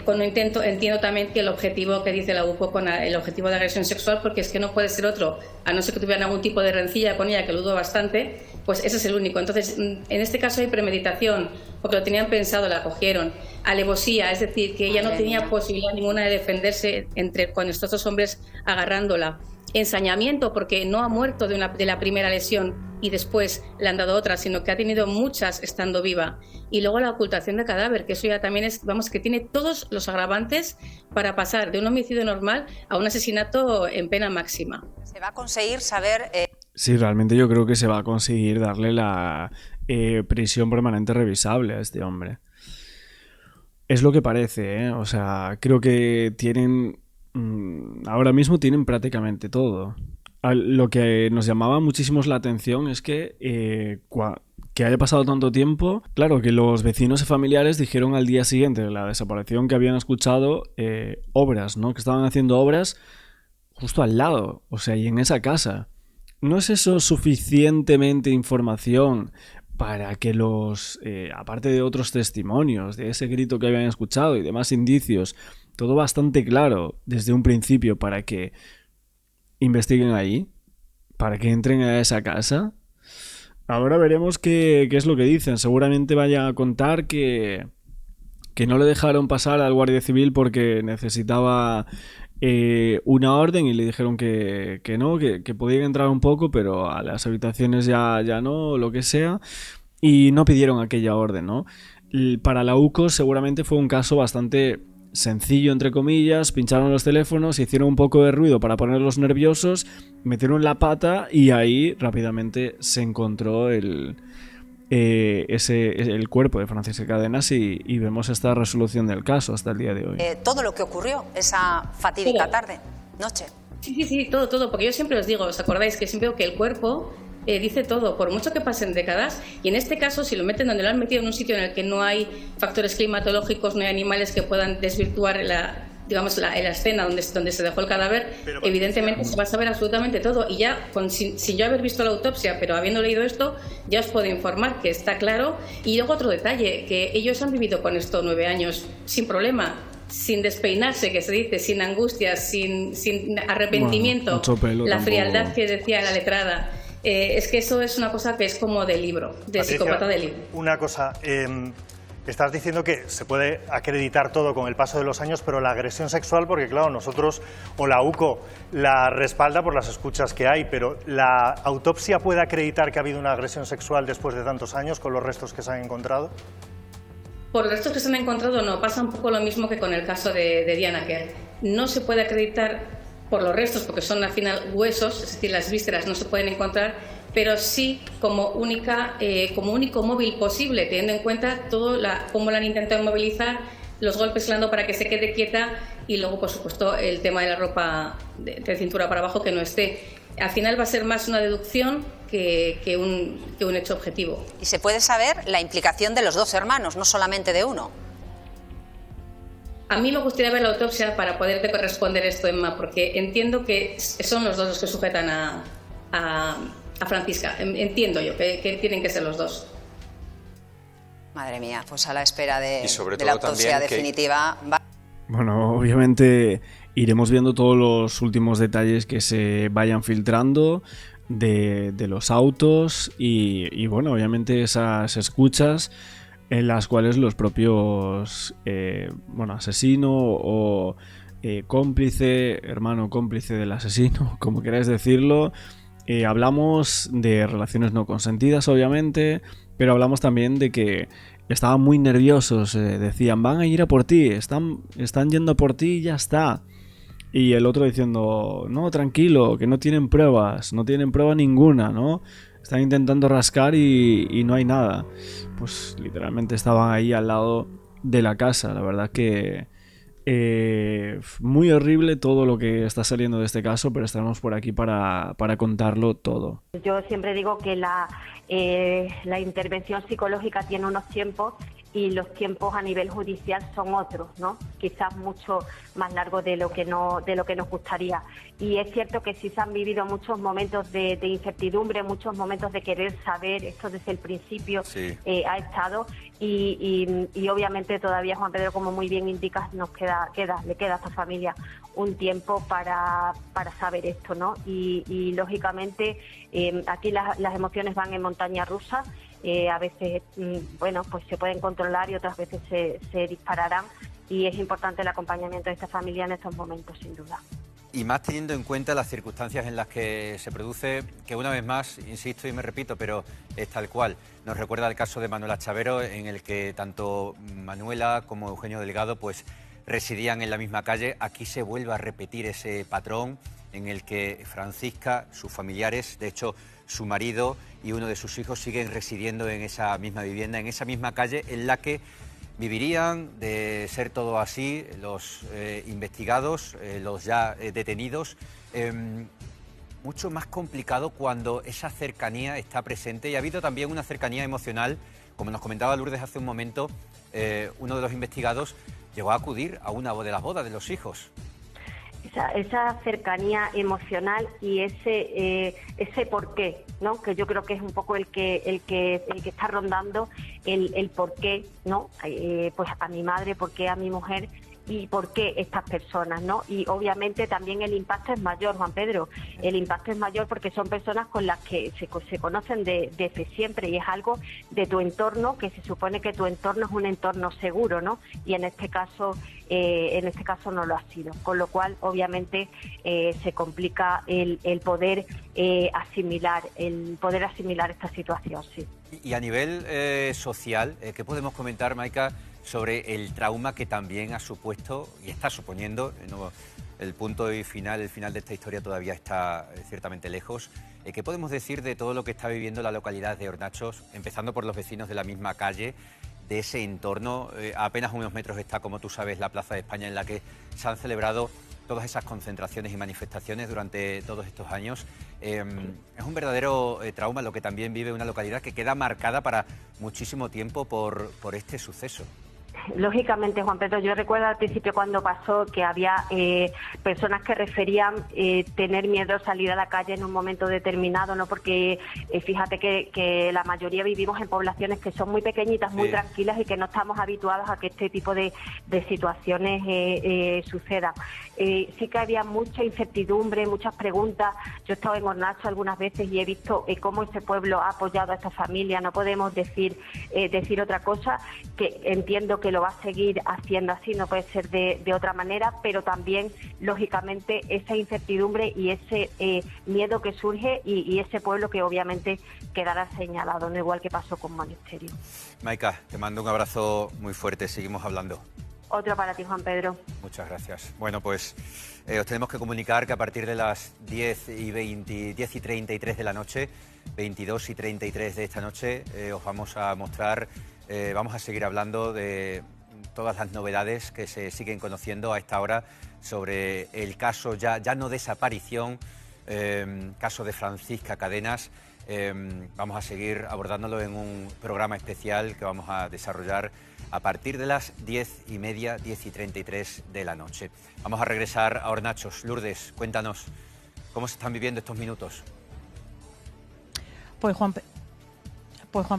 Cuando entiendo también que el objetivo que dice la UPO, con el objetivo de agresión sexual, porque es que no puede ser otro, a no ser que tuvieran algún tipo de rencilla con ella, que lo dudo bastante, pues ese es el único. Entonces, en este caso hay premeditación, porque lo tenían pensado, la cogieron. Alevosía, es decir, que ella no tenía posibilidad ninguna de defenderse con estos dos hombres agarrándola. Ensañamiento, porque no ha muerto de la primera lesión y después le han dado otra, sino que ha tenido muchas estando viva. Y luego la ocultación de cadáver, que eso ya también es, vamos, que tiene todos los agravantes para pasar de un homicidio normal a un asesinato en pena máxima. Se va a conseguir saber... Sí, realmente yo creo que se va a conseguir darle la prisión permanente revisable a este hombre. Es lo que parece, ¿eh? O sea, creo que tienen... ahora mismo tienen prácticamente todo. Lo que nos llamaba muchísimo la atención es que haya pasado tanto tiempo. Claro, que los vecinos y familiares dijeron al día siguiente de la desaparición que habían escuchado obras, ¿no? Que estaban haciendo obras justo al lado, o sea, y en esa casa. ¿No es eso suficientemente información para que aparte de otros testimonios, de ese grito que habían escuchado y demás indicios, todo bastante claro desde un principio para que investiguen ahí, para que entren a esa casa. Ahora veremos qué es lo que dicen. Seguramente vayan a contar que no le dejaron pasar al guardia civil porque necesitaba una orden y le dijeron que no, que podían entrar un poco, pero a las habitaciones ya no, lo que sea, y no pidieron aquella orden, ¿no? Para la UCO seguramente fue un caso bastante sencillo, entre comillas. Pincharon los teléfonos, hicieron un poco de ruido para ponerlos nerviosos, metieron la pata y ahí rápidamente se encontró el cuerpo de Francisca Cadenas y vemos esta resolución del caso hasta el día de hoy. Todo lo que ocurrió esa fatídica noche. Sí, todo, porque yo siempre os digo, ¿os acordáis que siempre digo que el cuerpo dice todo, por mucho que pasen décadas? Y en este caso, si lo meten donde lo han metido, en un sitio en el que no hay factores climatológicos, no hay animales que puedan desvirtuar la escena donde se dejó el cadáver, evidentemente se va a saber absolutamente todo. Y ya, sin yo haber visto la autopsia, pero habiendo leído esto, ya os puedo informar que está claro. Y luego otro detalle, que ellos han vivido con esto 9 años sin problema, sin despeinarse, que se dice, sin angustias, sin arrepentimiento, la frialdad que decía la letrada. Es que eso es una cosa que es como de libro, de Patricia, psicópata de libro. Una cosa, estás diciendo que se puede acreditar todo con el paso de los años, pero la agresión sexual, porque claro, nosotros, o la UCO, la respalda por las escuchas que hay, pero ¿la autopsia puede acreditar que ha habido una agresión sexual después de tantos años con los restos que se han encontrado? Por los restos que se han encontrado no, pasa un poco lo mismo que con el caso de Diana Quer. No se puede acreditar por los restos, porque son al final huesos, es decir, las vísceras no se pueden encontrar, pero sí como único móvil posible, teniendo en cuenta cómo la han intentado inmovilizar, los golpes que le han dado para que se quede quieta y luego, por supuesto, el tema de la ropa de cintura para abajo que no esté. Al final va a ser más una deducción que un hecho objetivo. Y se puede saber la implicación de los dos hermanos, no solamente de uno. A mí me gustaría ver la autopsia para poderte responder esto, Emma, porque entiendo que son los dos los que sujetan a Francisca. Entiendo yo que tienen que ser los dos. Madre mía, pues a la espera de la autopsia definitiva. Bueno, obviamente iremos viendo todos los últimos detalles que se vayan filtrando de los autos y bueno, obviamente esas escuchas en las cuales los propios asesino o cómplice, hermano cómplice del asesino, como queráis decirlo, hablamos de relaciones no consentidas, obviamente, pero hablamos también de que estaban muy nerviosos, decían, van a ir a por ti, están yendo a por ti y ya está. Y el otro diciendo, no, tranquilo, que no tienen prueba ninguna, ¿no? Están intentando rascar y no hay nada. Pues literalmente estaban ahí al lado de la casa. La verdad que muy horrible todo lo que está saliendo de este caso, pero estaremos por aquí para contarlo todo. Yo siempre digo que la intervención psicológica tiene unos tiempos y los tiempos a nivel judicial son otros, ¿no? Quizás mucho más largos de lo que nos gustaría. Y es cierto que sí se han vivido muchos momentos de incertidumbre, muchos momentos de querer saber, esto desde el principio sí. Ha estado y obviamente todavía, Juan Pedro, como muy bien indicas, le queda a esta familia un tiempo para saber esto, ¿no? Y lógicamente aquí las emociones van en montaña rusa. A veces, pues se pueden controlar y otras veces se dispararán y es importante el acompañamiento de esta familia en estos momentos, sin duda. Y más teniendo en cuenta las circunstancias en las que se produce, que una vez más, insisto y me repito, pero es tal cual. Nos recuerda el caso de Manuela Chavero, en el que tanto Manuela como Eugenio Delgado pues residían en la misma calle. Aquí se vuelve a repetir ese patrón en el que Francisca, sus familiares, de hecho su marido y uno de sus hijos siguen residiendo en esa misma vivienda, en esa misma calle en la que vivirían. De ser todo así, los investigados, los ya detenidos, mucho más complicado cuando esa cercanía está presente y ha habido también una cercanía emocional, como nos comentaba Lourdes hace un momento. Uno de los investigados llegó a acudir a una de las bodas de los hijos. esa cercanía emocional y ese porqué, ¿no? Que yo creo que es un poco el que está rondando el porqué, ¿no? Pues a mi madre, porqué a mi mujer y por qué estas personas, ¿no? Y obviamente también el impacto es mayor, Juan Pedro. El impacto es mayor porque son personas con las que se conocen desde siempre y es algo de tu entorno, que se supone que tu entorno es un entorno seguro, ¿no? Y en este caso no lo ha sido. Con lo cual, obviamente, se complica el poder asimilar esta situación, sí. Y a nivel social, ¿qué podemos comentar, Maika, sobre el trauma que también ha supuesto y está suponiendo? El punto final, el final de esta historia todavía está ciertamente lejos. ¿Qué podemos decir de todo lo que está viviendo la localidad de Hornachos, empezando por los vecinos de la misma calle, de ese entorno? A apenas unos metros está, como tú sabes, la Plaza de España, en la que se han celebrado todas esas concentraciones y manifestaciones durante todos estos años. Es un verdadero trauma lo que también vive una localidad que queda marcada para muchísimo tiempo por este suceso. Lógicamente, Juan Pedro, yo recuerdo al principio cuando pasó que había personas que referían tener miedo a salir a la calle en un momento determinado, ¿no? Porque fíjate que la mayoría vivimos en poblaciones que son muy pequeñitas, muy tranquilas y que no estamos habituados a que este tipo de situaciones sucedan. Sí que había mucha incertidumbre, muchas preguntas. Yo he estado en Hornachos algunas veces y he visto cómo ese pueblo ha apoyado a esta familia. No podemos decir otra cosa, que entiendo que lo va a seguir haciendo así, no puede ser de otra manera, pero también, lógicamente, esa incertidumbre y ese miedo que surge y ese pueblo que obviamente quedará señalado, no igual que pasó con Monasterio. Maika, te mando un abrazo muy fuerte, seguimos hablando. Otro para ti, Juan Pedro. Muchas gracias. Bueno, pues os tenemos que comunicar que a partir de las 10:33 de la noche, 22:33 de esta noche, os vamos a mostrar, vamos a seguir hablando de todas las novedades que se siguen conociendo a esta hora sobre el caso ya no desaparición, caso de Francisca Cadenas. Vamos a seguir abordándolo en un programa especial que vamos a desarrollar a partir de las 10:30, 10:33 de la noche. Vamos a regresar a Hornachos. Lourdes, cuéntanos cómo se están viviendo estos minutos. Pues Juan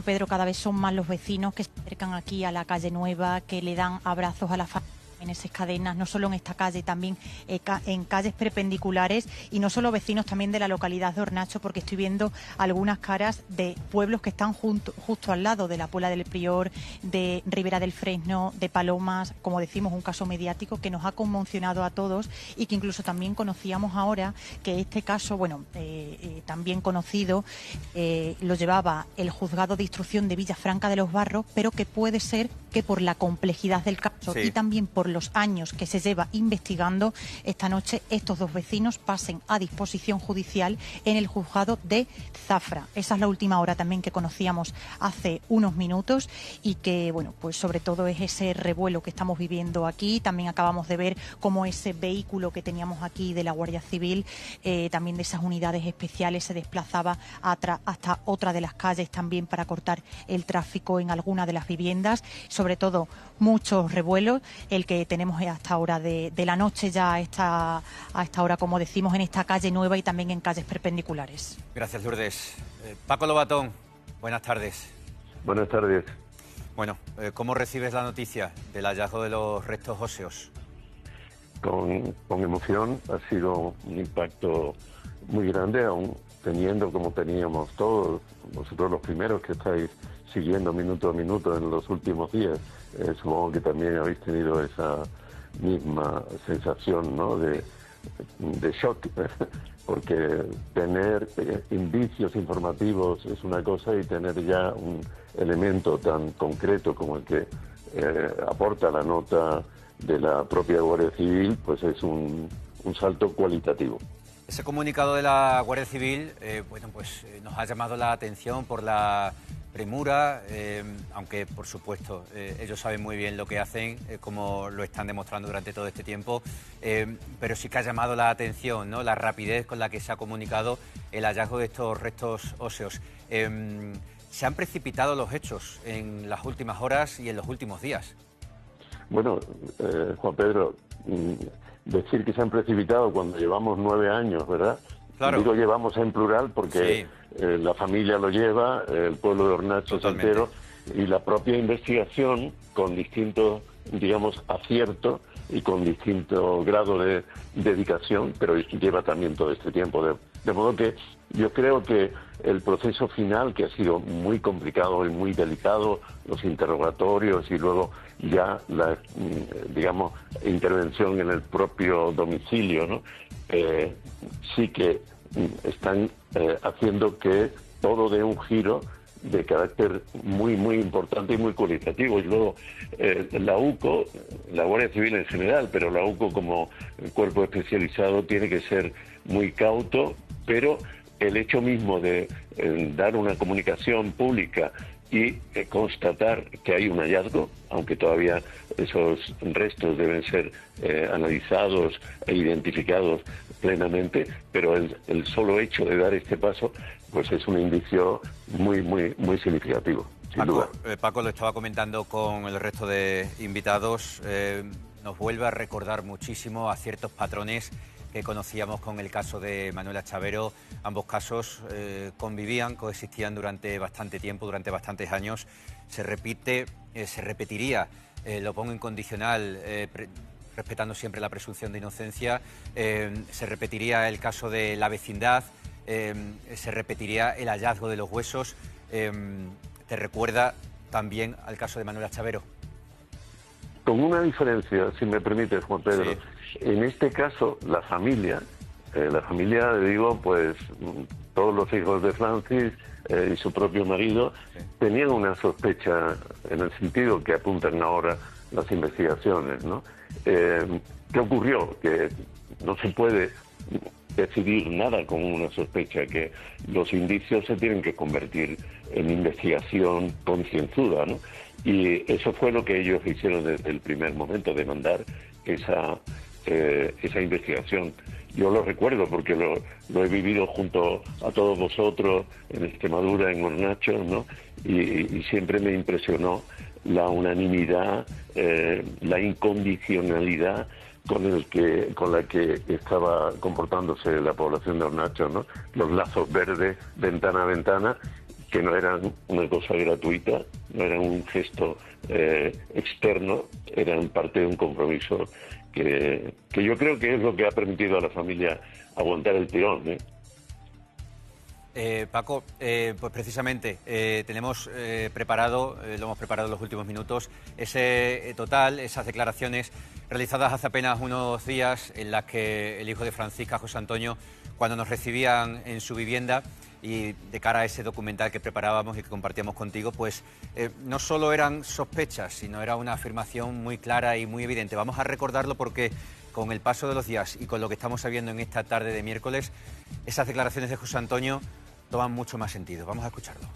Pedro, cada vez son más los vecinos que se acercan aquí a la calle Nueva, que le dan abrazos a la familia en esas Cadenas, no solo en esta calle, también en calles perpendiculares, y no solo vecinos también de la localidad de Hornacho, porque estoy viendo algunas caras de pueblos que están justo al lado de la Puebla del Prior, de Ribera del Fresno, de Palomas, como decimos, un caso mediático que nos ha conmocionado a todos y que incluso también conocíamos ahora que este caso, también conocido, lo llevaba el juzgado de instrucción de Villafranca de los Barros, pero que puede ser que por la complejidad del caso y también por los años que se lleva investigando, esta noche estos dos vecinos pasen a disposición judicial en el juzgado de Zafra. Esa es la última hora también que conocíamos hace unos minutos y que, pues sobre todo es ese revuelo que estamos viviendo aquí. También acabamos de ver cómo ese vehículo que teníamos aquí de la Guardia Civil, también de esas unidades especiales, se desplazaba hasta otra de las calles también para cortar el tráfico en alguna de las viviendas. Sobre todo muchos revuelos, el que tenemos hasta hora de la noche, ya a esta hora, como decimos, en esta calle Nueva y también en calles perpendiculares. Gracias, Lourdes. Paco Lobatón, buenas tardes. Buenas tardes. Bueno, ¿cómo recibes la noticia del hallazgo de los restos óseos? Con emoción. Ha sido un impacto muy grande, aún teniendo como teníamos todos, vosotros los primeros que estáis siguiendo minuto a minuto en los últimos días. Supongo que también habéis tenido esa misma sensación, ¿no?, de shock, porque tener indicios informativos es una cosa y tener ya un elemento tan concreto como el que aporta la nota de la propia Guardia Civil, pues es un salto cualitativo. Ese comunicado de la Guardia Civil, nos ha llamado la atención por la premura, aunque por supuesto ellos saben muy bien lo que hacen, como lo están demostrando durante todo este tiempo, pero sí que ha llamado la atención, ¿no?, la rapidez con la que se ha comunicado el hallazgo de estos restos óseos. ¿Se han precipitado los hechos en las últimas horas y en los últimos días? Bueno, Juan Pedro, decir que se han precipitado cuando llevamos 9 años, ¿verdad? Claro. Digo llevamos en plural porque la familia lo lleva, el pueblo de Hornachos entero, y la propia investigación con distintos, digamos, aciertos y con distinto grado de dedicación, pero lleva también todo este tiempo. De modo que yo creo que el proceso final, que ha sido muy complicado y muy delicado, los interrogatorios y luego ya la, digamos, intervención en el propio domicilio, ¿no? Sí que están haciendo que todo dé un giro de carácter muy importante y muy cualitativo. Y luego la UCO, la Guardia Civil en general, pero la UCO como cuerpo especializado tiene que ser muy cauto, pero el hecho mismo de dar una comunicación pública y constatar que hay un hallazgo, aunque todavía esos restos deben ser analizados e identificados plenamente, pero el solo hecho de dar este paso pues es un indicio muy significativo, sin duda. Paco lo estaba comentando con el resto de invitados, nos vuelve a recordar muchísimo a ciertos patrones que conocíamos con el caso de Manuela Chavero. Ambos casos convivían, coexistían durante bastante tiempo, durante bastantes años. Se repetiría, lo pongo incondicional, respetando siempre la presunción de inocencia, se repetiría el caso de la vecindad, se repetiría el hallazgo de los huesos. ¿Te recuerda también al caso de Manuela Chavero? Con una diferencia, si me permites, Juan Pedro. Sí. En este caso, la familia, digo, pues todos los hijos de Francis y su propio marido tenían una sospecha en el sentido que apuntan ahora las investigaciones, ¿no? ¿Qué ocurrió? Que no se puede decidir nada con una sospecha, que los indicios se tienen que convertir en investigación concienzuda, ¿no? Y eso fue lo que ellos hicieron desde el primer momento, demandar esa investigación. Yo lo recuerdo porque lo he vivido junto a todos vosotros en Extremadura, en Hornachos, ¿no? Y siempre me impresionó la unanimidad, la incondicionalidad con la que estaba comportándose la población de Hornachos, ¿no? Los lazos verdes, ventana a ventana, que no eran una cosa gratuita, no eran un gesto externo, eran parte de un compromiso que yo creo que es lo que ha permitido a la familia aguantar el tirón, Paco, pues precisamente tenemos preparado, lo hemos preparado en los últimos minutos, ese total, esas declaraciones realizadas hace apenas unos días en las que el hijo de Francisca, José Antonio, cuando nos recibían en su vivienda y de cara a ese documental que preparábamos y que compartíamos contigo, pues no solo eran sospechas, sino era una afirmación muy clara y muy evidente. Vamos a recordarlo porque con el paso de los días y con lo que estamos sabiendo en esta tarde de miércoles, esas declaraciones de José Antonio toman mucho más sentido. Vamos a escucharlo.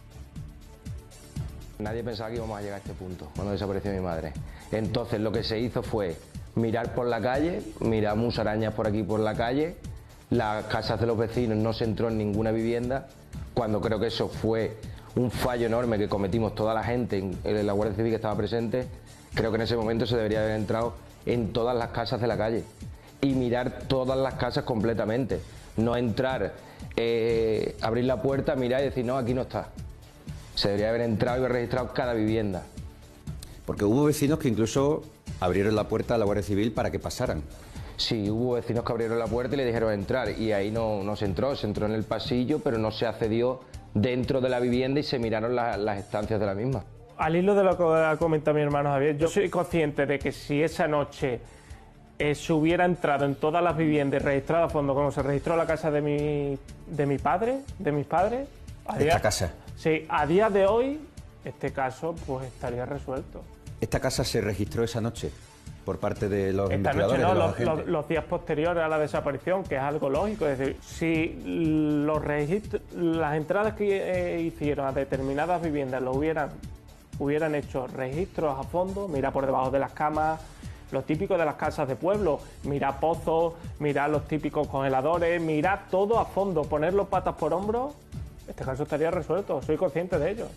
Nadie pensaba que íbamos a llegar a este punto cuando desapareció mi madre. Entonces lo que se hizo fue mirar por la calle, mirar musarañas por aquí por la calle, las casas de los vecinos, no se entró en ninguna vivienda, cuando creo que eso fue un fallo enorme que cometimos toda la gente en la Guardia Civil que estaba presente. Creo que en ese momento se debería haber entrado en todas las casas de la calle y mirar todas las casas completamente, no entrar, abrir la puerta, mirar y decir no, aquí no está. Se debería haber entrado y haber registrado cada vivienda. Porque hubo vecinos que incluso abrieron la puerta a la Guardia Civil para que pasaran. Sí, hubo vecinos que abrieron la puerta y le dijeron entrar, y ahí no se entró en el pasillo, pero no se accedió dentro de la vivienda y se miraron las estancias de la misma. Al hilo de lo que ha comentado mi hermano Javier, yo soy consciente de que si esa noche se hubiera entrado en todas las viviendas registradas a fondo, como se registró la casa de mis padres, ¿Esta casa? Sí, a día de hoy este caso pues estaría resuelto. ¿Esta casa se registró esa noche por parte de los investigadores? Esta noche no, de los agentes? los días posteriores a la desaparición, que es algo lógico. Es decir, si las entradas que hicieron a determinadas viviendas hubieran hecho registros a fondo, mira por debajo de las camas, lo típico de las casas de pueblo, mirar pozos, mirar los típicos congeladores, mirar todo a fondo, ponerlo patas por hombro, este caso estaría resuelto, soy consciente de ello.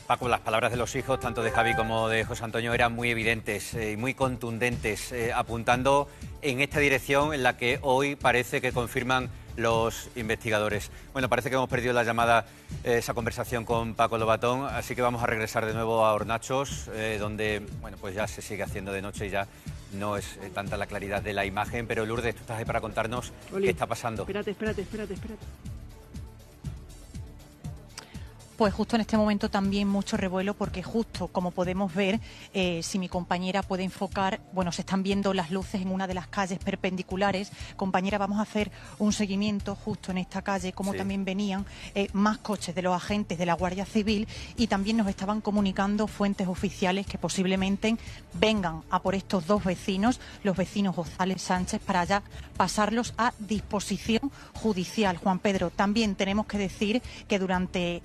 Paco, las palabras de los hijos, tanto de Javi como de José Antonio, eran muy evidentes y muy contundentes, apuntando en esta dirección en la que hoy parece que confirman los investigadores. Bueno, parece que hemos perdido la llamada, esa conversación con Paco Lobatón, así que vamos a regresar de nuevo a Hornachos, donde, bueno, pues ya se sigue haciendo de noche y ya no es tanta la claridad de la imagen, pero Lourdes, tú estás ahí para contarnos qué está pasando. Espérate. Pues justo en este momento también mucho revuelo porque justo como podemos ver, si mi compañera puede enfocar, bueno, se están viendo las luces en una de las calles perpendiculares. Compañera, vamos a hacer un seguimiento justo en esta calle, como también venían más coches de los agentes de la Guardia Civil y también nos estaban comunicando fuentes oficiales que posiblemente vengan a por estos dos vecinos, los vecinos González Sánchez, para ya pasarlos a disposición judicial. Juan Pedro, también tenemos que decir que durante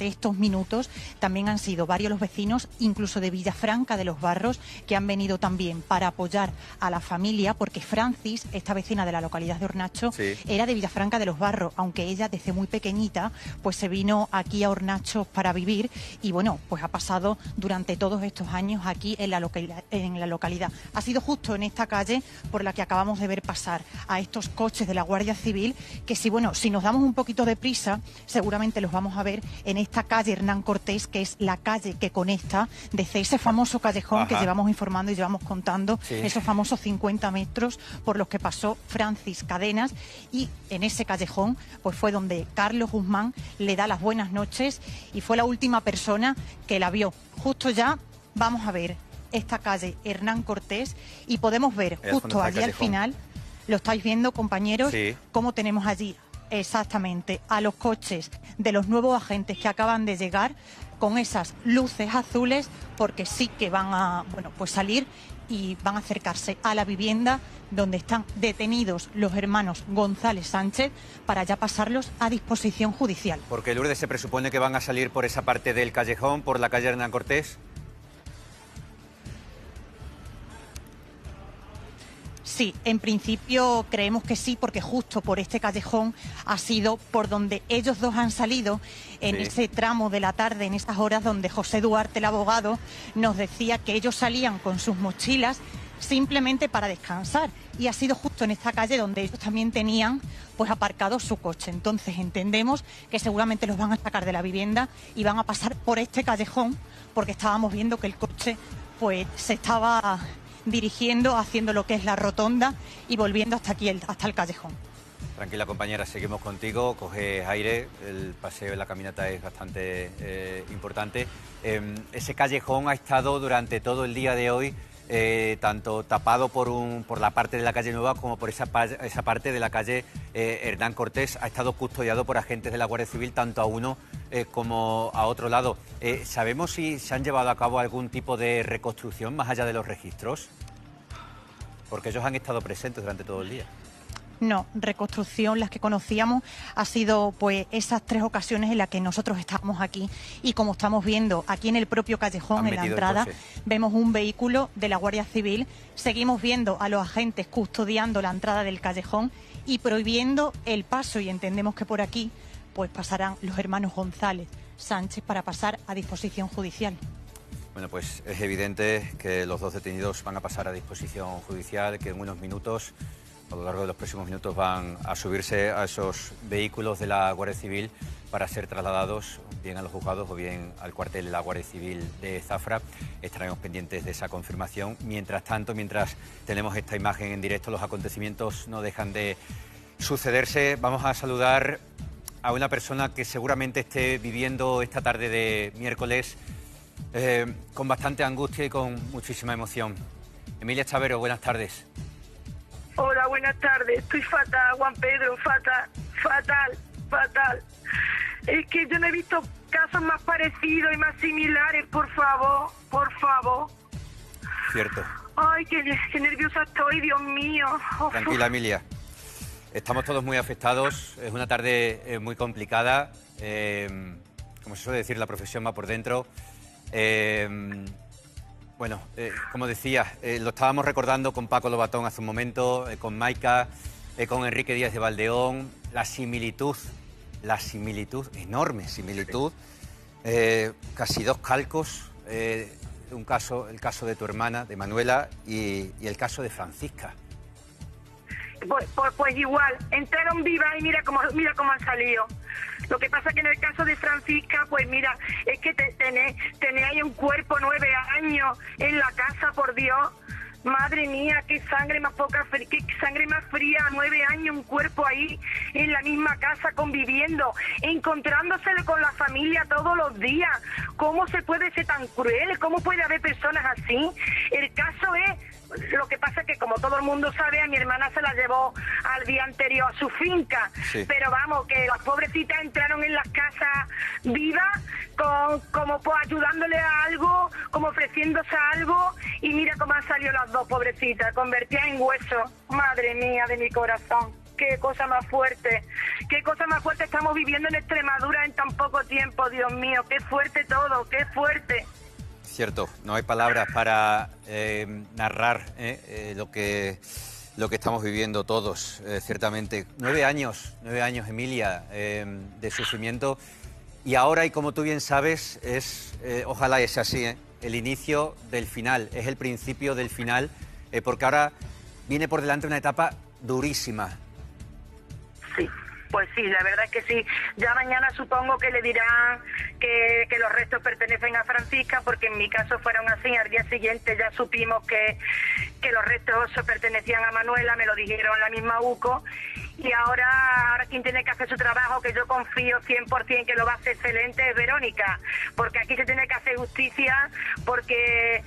estos minutos también han sido varios los vecinos, incluso de Villafranca de los Barros, que han venido también para apoyar a la familia, porque Francis, esta vecina de la localidad de Hornacho, era de Villafranca de los Barros, aunque ella desde muy pequeñita pues se vino aquí a Hornacho para vivir y bueno, pues ha pasado durante todos estos años aquí en la localidad. Ha sido justo en esta calle por la que acabamos de ver pasar a estos coches de la Guardia Civil, que si nos damos un poquito de prisa, seguramente los vamos a ver en esta calle Hernán Cortés, que es la calle que conecta desde ese famoso callejón que llevamos informando y llevamos contando, esos famosos 50 metros por los que pasó Francis Cadenas, y en ese callejón pues fue donde Carlos Guzmán le da las buenas noches y fue la última persona que la vio. Justo ya vamos a ver esta calle Hernán Cortés y podemos ver justo allí al final, lo estáis viendo, compañeros, cómo tenemos allí exactamente a los coches de los nuevos agentes que acaban de llegar con esas luces azules, porque sí que van a salir y van a acercarse a la vivienda donde están detenidos los hermanos González Sánchez para ya pasarlos a disposición judicial. Porque Lourdes, se presupone que van a salir por esa parte del callejón, por la calle Hernán Cortés. Sí, en principio creemos que sí, porque justo por este callejón ha sido por donde ellos dos han salido en ese tramo de la tarde, en esas horas donde José Duarte, el abogado, nos decía que ellos salían con sus mochilas simplemente para descansar. Y ha sido justo en esta calle donde ellos también tenían pues aparcado su coche. Entonces entendemos que seguramente los van a sacar de la vivienda y van a pasar por este callejón, porque estábamos viendo que el coche pues se estaba dirigiendo, haciendo lo que es la rotonda y volviendo hasta aquí, hasta el callejón. Tranquila, compañera, seguimos contigo, coges aire, el paseo y la caminata es bastante importante. Ese callejón ha estado durante todo el día de hoy tanto tapado por la parte de la calle Nueva como por esa parte de la calle Hernán Cortés. Ha estado custodiado por agentes de la Guardia Civil tanto a uno como a otro lado. ¿Sabemos si se han llevado a cabo algún tipo de reconstrucción más allá de los registros? Porque ellos han estado presentes durante todo el día. No, reconstrucción, las que conocíamos, ha sido pues esas 3 ocasiones en las que nosotros estábamos aquí y como estamos viendo aquí en el propio callejón, en la entrada, vemos un vehículo de la Guardia Civil, seguimos viendo a los agentes custodiando la entrada del callejón y prohibiendo el paso, y entendemos que por aquí pues pasarán los hermanos González Sánchez para pasar a disposición judicial. Bueno, pues es evidente que los dos detenidos van a pasar a disposición judicial, que en unos minutos, a lo largo de los próximos minutos, van a subirse a esos vehículos de la Guardia Civil para ser trasladados bien a los juzgados o bien al cuartel de la Guardia Civil de Zafra. Estaremos pendientes de esa confirmación. Mientras tanto, mientras tenemos esta imagen en directo, los acontecimientos no dejan de sucederse. Vamos a saludar a una persona que seguramente esté viviendo esta tarde de miércoles con bastante angustia y con muchísima emoción. Emilia Chavero, buenas tardes. Hola, buenas tardes. Estoy fatal, Juan Pedro, fatal. Es que yo no he visto casos más parecidos y más similares, por favor. Cierto. Ay, qué nerviosa estoy, Dios mío. Tranquila, Emilia. Estamos todos muy afectados. Es una tarde muy complicada. Como se suele decir, la profesión va por dentro. Bueno, como decía, lo estábamos recordando con Paco Lobatón hace un momento, con Maika, con Enrique Díaz de Valdeón, la similitud, enorme similitud Casi 2 calcos, el caso de tu hermana, de Manuela, y el caso de Francisca. Pues igual, entraron vivas y mira cómo han salido. Lo que pasa que en el caso de Francisca, pues mira, es que tenéis ahí un cuerpo 9 años en la casa, por Dios. Madre mía, qué sangre más qué sangre más fría, 9 años, un cuerpo ahí en la misma casa conviviendo, encontrándose con la familia todos los días. ¿Cómo se puede ser tan cruel? ¿Cómo puede haber personas así? El caso es, lo que pasa es que como todo el mundo sabe, a mi hermana se la llevó al día anterior a su finca, sí. Pero vamos, que las pobrecitas entraron en las casas vivas, como pues ayudándole a algo, como ofreciéndose a algo, y mira cómo han salido las 2 pobrecitas, convertidas en hueso. Madre mía de mi corazón, qué cosa más fuerte estamos viviendo en Extremadura en tan poco tiempo, Dios mío, qué fuerte todo, qué fuerte. Cierto, no hay palabras para narrar lo que estamos viviendo todos, ciertamente. 9 años, Emilia, de sufrimiento. Y ahora, y como tú bien sabes, ojalá es así, el inicio del final, es el principio del final, porque ahora viene por delante una etapa durísima. Sí. Pues sí, la verdad es que sí. Ya mañana supongo que le dirán que los restos pertenecen a Francisca, porque en mi caso fueron así. Al día siguiente ya supimos que los restos pertenecían a Manuela, me lo dijeron la misma UCO. Y ahora quien tiene que hacer su trabajo, que yo confío 100% que lo va a hacer excelente, es Verónica. Porque aquí se tiene que hacer justicia, porque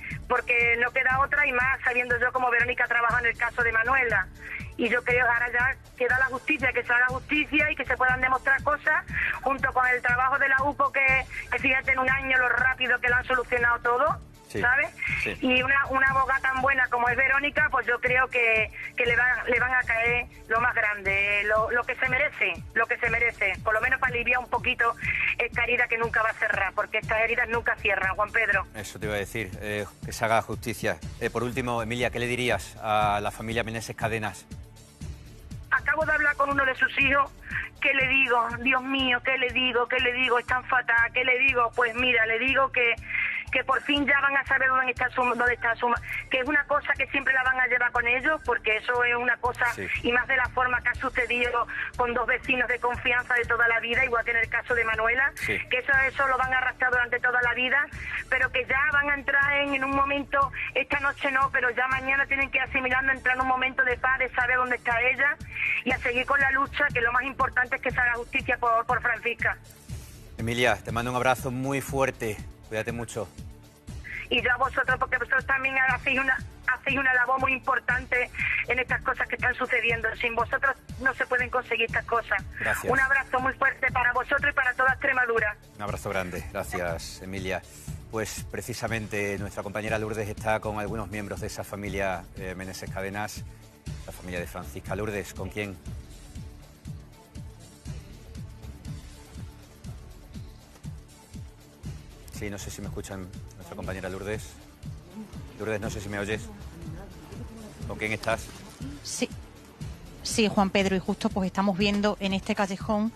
no queda otra, y más sabiendo yo cómo Verónica trabaja en el caso de Manuela. Y yo creo que ahora ya queda la justicia, que se haga justicia y que se puedan demostrar cosas, junto con el trabajo de la UPO, que fíjate en un año lo rápido que lo han solucionado todo, sí, ¿sabes? Sí. Y una abogada tan buena como es Verónica, pues yo creo que le van a caer lo más grande, lo que se merece, por lo menos para aliviar un poquito esta herida que nunca va a cerrar, porque estas heridas nunca cierran, Juan Pedro. Eso te iba a decir, que se haga justicia. Por último, Emilia, ¿qué le dirías a la familia Meneses Cadenas? Acabo de hablar con uno de sus hijos. ¿Qué le digo? Dios mío, ¿qué le digo? Es tan fatal. ¿Qué le digo? Pues mira, le digo que por fin ya van a saber dónde está su, que es una cosa que siempre la van a llevar con ellos, porque eso es una cosa, sí. Y más de la forma que ha sucedido con 2 vecinos de confianza de toda la vida, igual que en el caso de Manuela, sí. Que eso lo van a arrastrar durante toda la vida, pero que ya van a entrar en un momento, esta noche no, pero ya mañana tienen que ir asimilando, entrar en un momento de paz, de saber dónde está ella, y a seguir con la lucha, que lo más importante es que se haga justicia por Francisca. Emilia, te mando un abrazo muy fuerte. Cuídate mucho. Y yo a vosotros, porque vosotros también hacéis una labor muy importante en estas cosas que están sucediendo. Sin vosotros no se pueden conseguir estas cosas. Gracias. Un abrazo muy fuerte para vosotros y para toda Extremadura. Un abrazo grande. Gracias, Emilia. Pues precisamente nuestra compañera Lourdes está con algunos miembros de esa familia Meneses Cadenas, la familia de Francisca. Lourdes, ¿con quién? Sí, no sé si me escuchan nuestra compañera Lourdes. Lourdes, no sé si me oyes. ¿Con quién estás? Sí, Juan Pedro, y justo pues estamos viendo en este callejón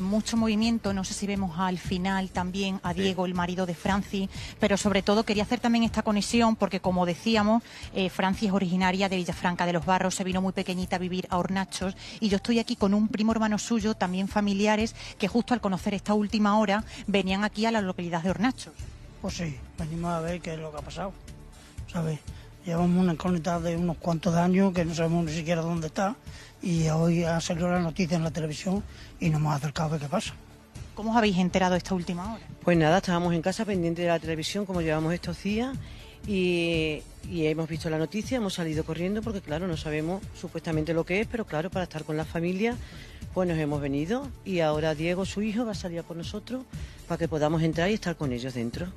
mucho movimiento. No sé si vemos al final también a Diego, el marido de Francis, pero sobre todo quería hacer también esta conexión porque, como decíamos, Francis es originaria de Villafranca de los Barros, se vino muy pequeñita a vivir a Hornachos, y yo estoy aquí con un primo hermano suyo, también familiares, que justo al conocer esta última hora venían aquí a la localidad de Hornachos. Pues sí, venimos a ver qué es lo que ha pasado, ¿sabes? Llevamos una incógnita de unos cuantos años que no sabemos ni siquiera dónde está, y hoy ha salido la noticia en la televisión y nos hemos acercado a ver qué pasa. ¿Cómo os habéis enterado esta última hora? Pues nada, estábamos en casa pendientes de la televisión como llevamos estos días y hemos visto la noticia, hemos salido corriendo porque claro, no sabemos supuestamente lo que es, pero claro, para estar con la familia pues nos hemos venido, y ahora Diego, su hijo, va a salir por nosotros para que podamos entrar y estar con ellos dentro.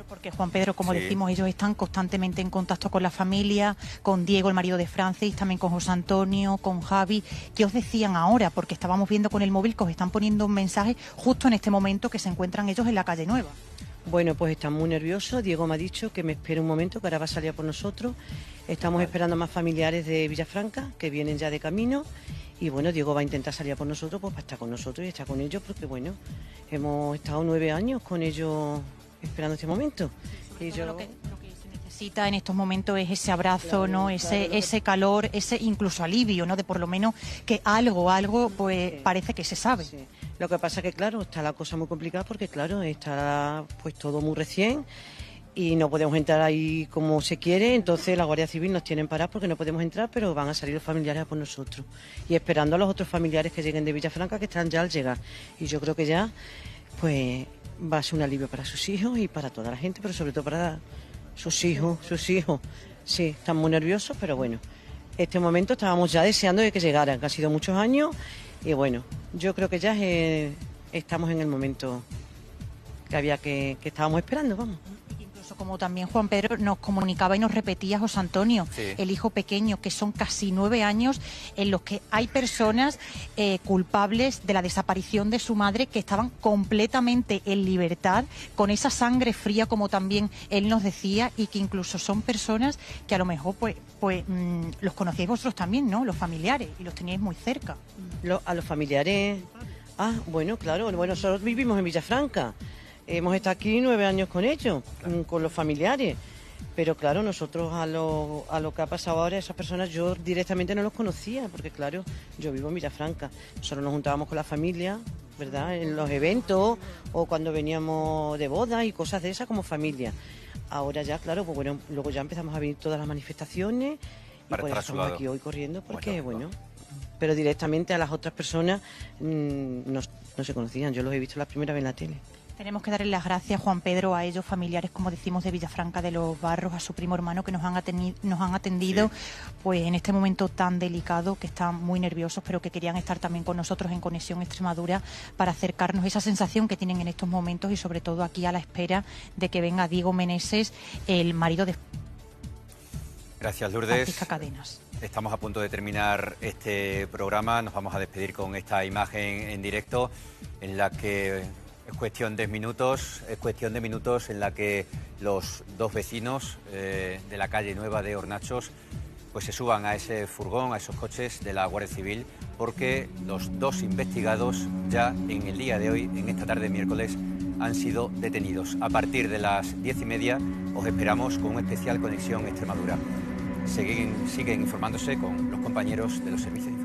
Porque, Juan Pedro, como decimos, ellos están constantemente en contacto con la familia, con Diego, el marido de Francis, también con José Antonio, con Javi. ¿Qué os decían ahora? Porque estábamos viendo con el móvil que os están poniendo un mensaje justo en este momento que se encuentran ellos en la calle Nueva. Bueno, pues están muy nerviosos. Diego me ha dicho que me espere un momento, que ahora va a salir por nosotros. Estamos esperando a más familiares de Villafranca, que vienen ya de camino. Y bueno, Diego va a intentar salir por nosotros, pues para estar con nosotros y estar con ellos, porque bueno, hemos estado 9 años con ellos esperando este momento. Y yo... Lo que se necesita en estos momentos es ese abrazo, ¿no? Ese calor, ese incluso alivio, ¿no? De por lo menos que algo, pues parece que se sabe. Sí. Lo que pasa que, claro, está la cosa muy complicada porque, claro, está pues todo muy recién y no podemos entrar ahí como se quiere, entonces la Guardia Civil nos tienen parados porque no podemos entrar, pero van a salir los familiares a por nosotros. Y esperando a los otros familiares que lleguen de Villafranca, que están ya al llegar. Y yo creo que ya, pues, va a ser un alivio para sus hijos y para toda la gente, pero sobre todo para sus hijos. Sí, están muy nerviosos, pero bueno, este momento estábamos ya deseando de que llegaran, que han sido muchos años, y bueno, yo creo que ya estamos en el momento que estábamos esperando, vamos. Como también Juan Pedro nos comunicaba y nos repetía José Antonio, sí. El hijo pequeño, que son casi 9 años en los que hay personas culpables de la desaparición de su madre que estaban completamente en libertad, con esa sangre fría, como también él nos decía, y que incluso son personas que a lo mejor los conocíais vosotros también, ¿no? Los familiares, y los teníais muy cerca. A los familiares... Ah, bueno, claro, bueno, nosotros vivimos en Villafranca. Hemos estado aquí 9 años con ellos, claro, con los familiares. Pero claro, nosotros a lo que ha pasado ahora, esas personas yo directamente no los conocía, porque claro, yo vivo en Villafranca. Nosotros nos juntábamos con la familia, ¿verdad?, en los eventos o cuando veníamos de boda y cosas de esas como familia. Ahora ya, claro, pues bueno, luego ya empezamos a venir todas las manifestaciones y por eso estamos aquí hoy corriendo, porque bueno, pero directamente a las otras personas no se conocían. Yo los he visto la primera vez en la tele. Tenemos que darle las gracias, Juan Pedro, a ellos, familiares, como decimos, de Villafranca de los Barros, a su primo hermano, que nos han atendido sí, pues en este momento tan delicado, que están muy nerviosos, pero que querían estar también con nosotros en Conexión Extremadura para acercarnos esa sensación que tienen en estos momentos y sobre todo aquí a la espera de que venga Diego Meneses, el marido de Gracias, Lourdes. Francisca Cadenas. Estamos a punto de terminar este programa. Nos vamos a despedir con esta imagen en directo en la que... Es cuestión de minutos en la que los 2 vecinos de la calle Nueva de Hornachos pues se suban a ese furgón, a esos coches de la Guardia Civil, porque los 2 investigados ya en el día de hoy, en esta tarde de miércoles, han sido detenidos. A partir de las 10:30 os esperamos con un especial Conexión Extremadura. Siguen informándose con los compañeros de los servicios.